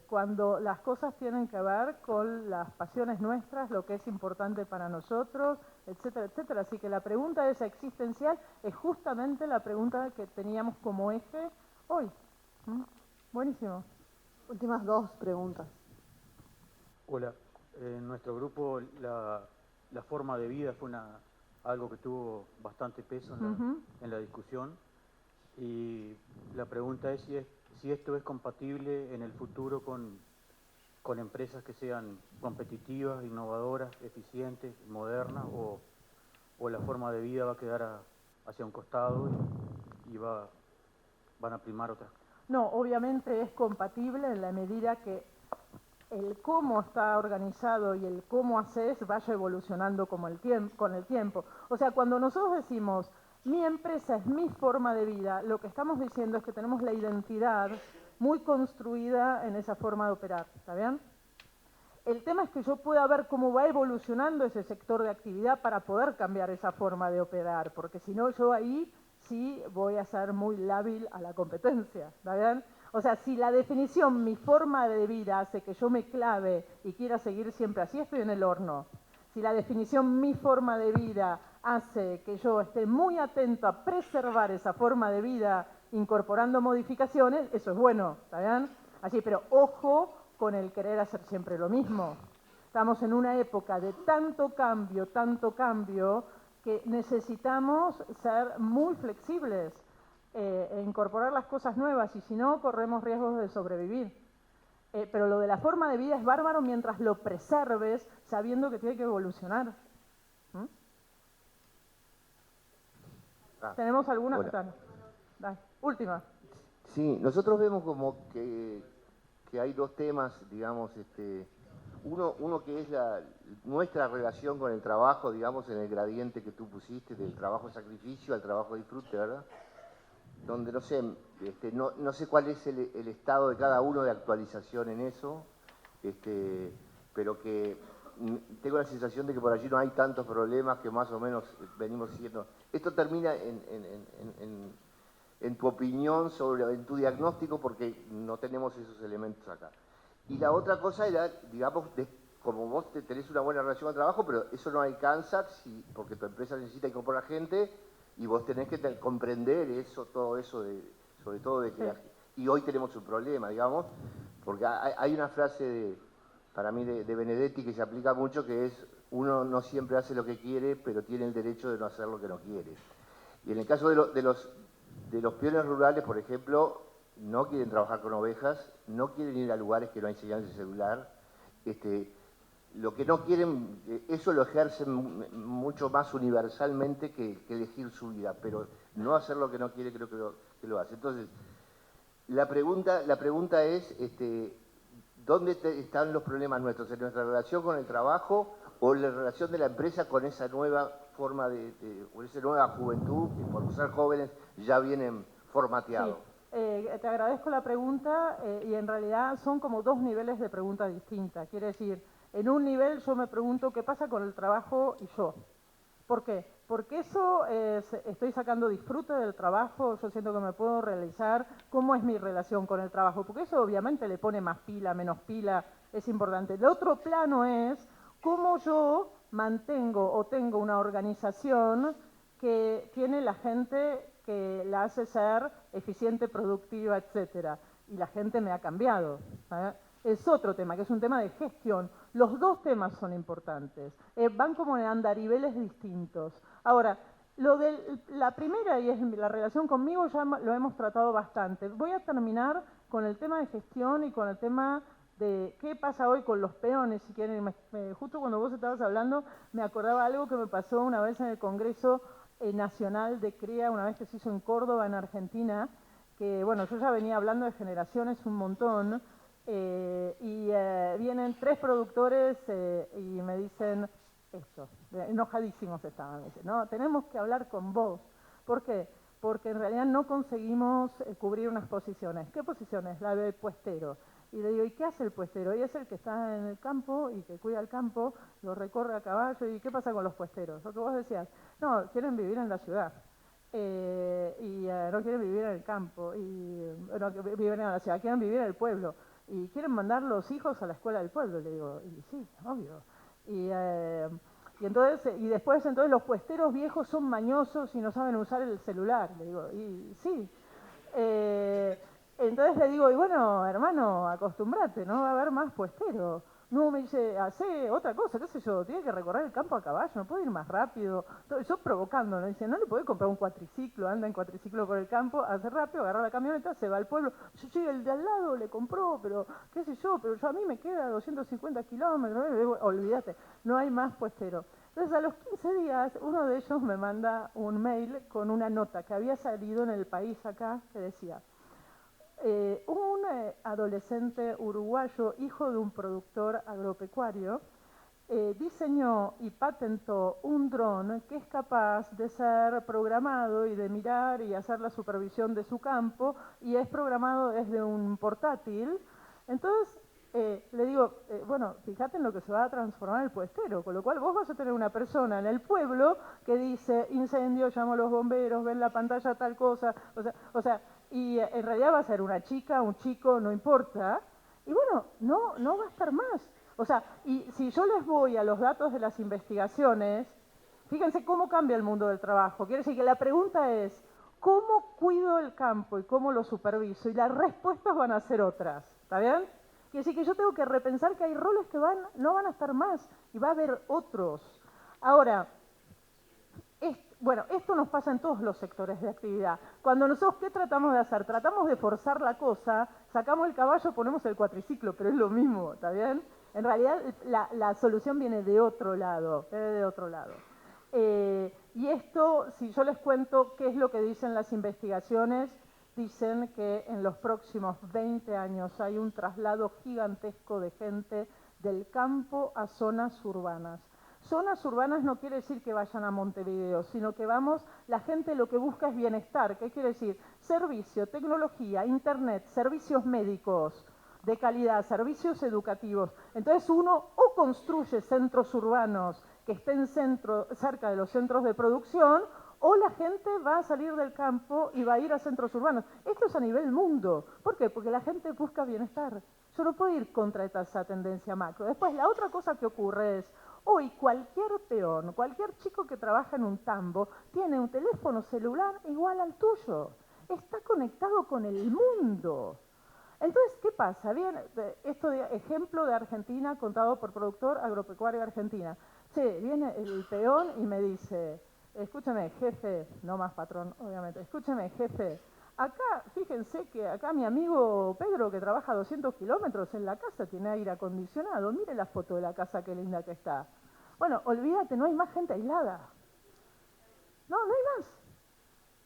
cuando las cosas tienen que ver con las pasiones nuestras, lo que es importante para nosotros, etcétera, etcétera. Así que la pregunta esa existencial es justamente la pregunta que teníamos como eje hoy. Buenísimo. Últimas dos preguntas. Hola, en nuestro grupo la forma de vida fue algo que tuvo bastante peso en la discusión, y la pregunta es si esto es compatible en el futuro con con empresas que sean competitivas, innovadoras, eficientes, modernas, o la forma de vida va a quedar hacia un costado y van a primar otras. No, obviamente es compatible en la medida que el cómo está organizado y el cómo haces vaya evolucionando con el tiempo. O sea, cuando nosotros decimos, mi empresa es mi forma de vida, lo que estamos diciendo es que tenemos la identidad muy construida en esa forma de operar, ¿está bien? El tema es que yo pueda ver cómo va evolucionando ese sector de actividad para poder cambiar esa forma de operar, porque si no yo ahí sí voy a ser muy lábil a la competencia, ¿está bien? O sea, si la definición, mi forma de vida hace que yo me clave y quiera seguir siempre así, estoy en el horno. Si la definición, mi forma de vida, hace que yo esté muy atento a preservar esa forma de vida incorporando modificaciones, eso es bueno, ¿está bien? Así, pero ojo con el querer hacer siempre lo mismo. Estamos en una época de tanto cambio, que necesitamos ser muy flexibles e incorporar las cosas nuevas, y si no, corremos riesgos de sobrevivir. Pero lo de la forma de vida es bárbaro mientras lo preserves, sabiendo que tiene que evolucionar. ¿Tenemos alguna? Dale. Última. Sí, nosotros vemos como que hay dos temas, digamos, uno que es nuestra relación con el trabajo, digamos, en el gradiente que tú pusiste, del trabajo-sacrificio al trabajo-disfrute, ¿verdad? Donde no sé, no sé cuál es el estado de cada uno de actualización en eso, pero que tengo la sensación de que por allí no hay tantos problemas, que más o menos venimos siguiendo. Esto termina en tu opinión en tu diagnóstico, porque no tenemos esos elementos acá. Y la otra cosa era, digamos, como vos tenés una buena relación con el trabajo, pero eso no alcanza porque tu empresa necesita incorporar gente y vos tenés que comprender eso, todo eso, sobre todo de que... Y hoy tenemos un problema, digamos, porque hay una frase, para mí, de Benedetti que se aplica mucho, que es: uno no siempre hace lo que quiere, pero tiene el derecho de no hacer lo que no quiere. Y en el caso de los peones rurales, por ejemplo, no quieren trabajar con ovejas, no quieren ir a lugares que no hay señal de celular. Lo que no quieren, eso lo ejercen mucho más universalmente que elegir su vida, pero no hacer lo que no quiere, creo que lo hace. Entonces, la pregunta es, ¿dónde están los problemas nuestros? ¿En nuestra relación con el trabajo o en la relación de la empresa con esa nueva forma o esa nueva juventud, que por ser jóvenes ya vienen formateados? Sí. Te agradezco la pregunta, y en realidad son como dos niveles de pregunta distintas. Quiere decir, en un nivel yo me pregunto qué pasa con el trabajo y yo. ¿Por qué? Porque eso estoy sacando disfrute del trabajo, yo siento que me puedo realizar. ¿Cómo es mi relación con el trabajo? Porque eso obviamente le pone más pila, menos pila, es importante. El otro plano es cómo yo mantengo o tengo una organización que tiene la gente que la hace ser eficiente, productiva, etcétera. Y la gente me ha cambiado, ¿sabes? Es otro tema, que es un tema de gestión. Los dos temas son importantes, van como en andariveles distintos. Ahora, la primera, y es la relación conmigo, ya lo hemos tratado bastante. Voy a terminar con el tema de gestión y con el tema de qué pasa hoy con los peones, si quieren. Justo cuando vos estabas hablando, me acordaba algo que me pasó una vez en el Congreso Nacional de CREA, una vez que se hizo en Córdoba, en Argentina, que bueno, yo ya venía hablando de generaciones un montón, vienen 3 productores y me dicen esto, enojadísimos estaban, me dicen, no, tenemos que hablar con vos. ¿Por qué? Porque en realidad no conseguimos cubrir unas posiciones. ¿Qué posiciones? La de puestero. Y le digo, ¿y qué hace el puestero? Y es el que está en el campo y que cuida el campo, lo recorre a caballo. ¿Y qué pasa con los puesteros? Lo que vos decías, no, quieren vivir en la ciudad. No quieren vivir en el campo, no viven en la ciudad, quieren vivir en el pueblo. Y quieren mandar los hijos a la escuela del pueblo. Le digo, y sí, obvio. Y después los puesteros viejos son mañosos y no saben usar el celular. Le digo, y sí. Entonces entonces le digo, y bueno, hermano, acostúmbrate, no va a haber más puestero. No, me dice, hace otra cosa, qué sé yo, tiene que recorrer el campo a caballo, no puede ir más rápido. Yo provocando, ¿no? Dice, no le puede comprar un cuatriciclo, anda en cuatriciclo por el campo, hace rápido, agarra la camioneta, se va al pueblo. Yo sí, el de al lado le compró, pero qué sé yo, pero a mí me queda 250 kilómetros, olvídate, no hay más puestero. Entonces a los 15 días uno de ellos me manda un mail con una nota que había salido en El País acá, que decía, un adolescente uruguayo, hijo de un productor agropecuario, diseñó y patentó un dron que es capaz de ser programado y de mirar y hacer la supervisión de su campo, y es programado desde un portátil. Entonces, le digo, bueno, fíjate en lo que se va a transformar el puestero, con lo cual vos vas a tener una persona en el pueblo que dice, incendio, llamo a los bomberos, ven la pantalla tal cosa, o sea, y en realidad va a ser una chica, un chico, no importa, y bueno, no va a estar más. O sea, y si yo les voy a los datos de las investigaciones, fíjense cómo cambia el mundo del trabajo. Quiere decir que la pregunta es, ¿cómo cuido el campo y cómo lo superviso? Y las respuestas van a ser otras, ¿está bien? Quiere decir que yo tengo que repensar que hay roles que no van a estar más y va a haber otros. Ahora, bueno, esto nos pasa en todos los sectores de actividad. Cuando nosotros, ¿qué tratamos de hacer? Tratamos de forzar la cosa, sacamos el caballo, ponemos el cuatriciclo, pero es lo mismo, ¿está bien? En realidad la solución viene de otro lado, y esto, si yo les cuento qué es lo que dicen las investigaciones, dicen que en los próximos 20 años hay un traslado gigantesco de gente del campo a zonas urbanas. Zonas urbanas no quiere decir que vayan a Montevideo, sino que la gente lo que busca es bienestar. ¿Qué quiere decir? Servicio, tecnología, internet, servicios médicos de calidad, servicios educativos. Entonces uno o construye centros urbanos que estén cerca de los centros de producción, o la gente va a salir del campo y va a ir a centros urbanos. Esto es a nivel mundo. ¿Por qué? Porque la gente busca bienestar. Yo no puedo ir contra esa tendencia macro. Después, la otra cosa que ocurre es, hoy cualquier peón, cualquier chico que trabaja en un tambo, tiene un teléfono celular igual al tuyo. Está conectado con el mundo. Entonces, ¿qué pasa? Bien, esto de ejemplo de Argentina contado por Productor Agropecuario Argentina. Che, viene el peón y me dice, escúchame, jefe, no más patrón, obviamente, escúchame, jefe, acá, fíjense que acá mi amigo Pedro, que trabaja 200 kilómetros en la casa, tiene aire acondicionado, mire la foto de la casa, qué linda que está. Bueno, olvídate, no hay más gente aislada. No hay más.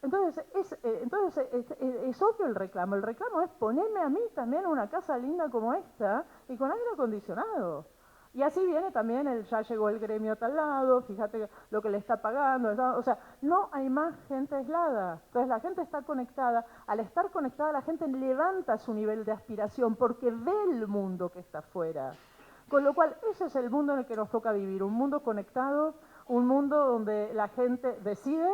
Entonces, es obvio el reclamo. El reclamo es ponerme a mí también una casa linda como esta y con aire acondicionado. Y así viene también ya llegó el gremio a tal lado, fíjate lo que le está pagando. O sea, no hay más gente aislada. Entonces la gente está conectada. Al estar conectada la gente levanta su nivel de aspiración porque ve el mundo que está afuera. Con lo cual, ese es el mundo en el que nos toca vivir. Un mundo conectado, un mundo donde la gente decide,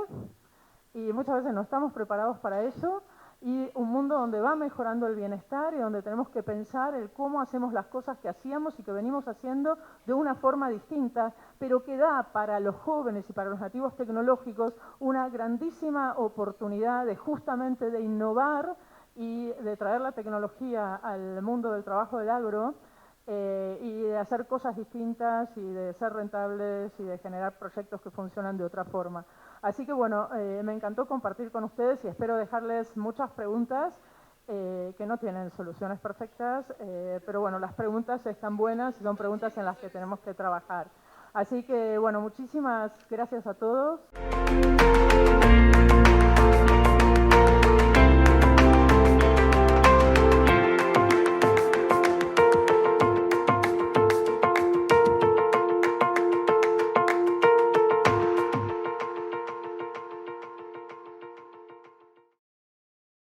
y muchas veces no estamos preparados para eso, y un mundo donde va mejorando el bienestar y donde tenemos que pensar el cómo hacemos las cosas que hacíamos y que venimos haciendo de una forma distinta, pero que da para los jóvenes y para los nativos tecnológicos una grandísima oportunidad de justamente de innovar y de traer la tecnología al mundo del trabajo del agro, y de hacer cosas distintas y de ser rentables y de generar proyectos que funcionan de otra forma. Así que bueno, me encantó compartir con ustedes y espero dejarles muchas preguntas que no tienen soluciones perfectas, pero bueno, las preguntas están buenas y son preguntas en las que tenemos que trabajar. Así que bueno, muchísimas gracias a todos.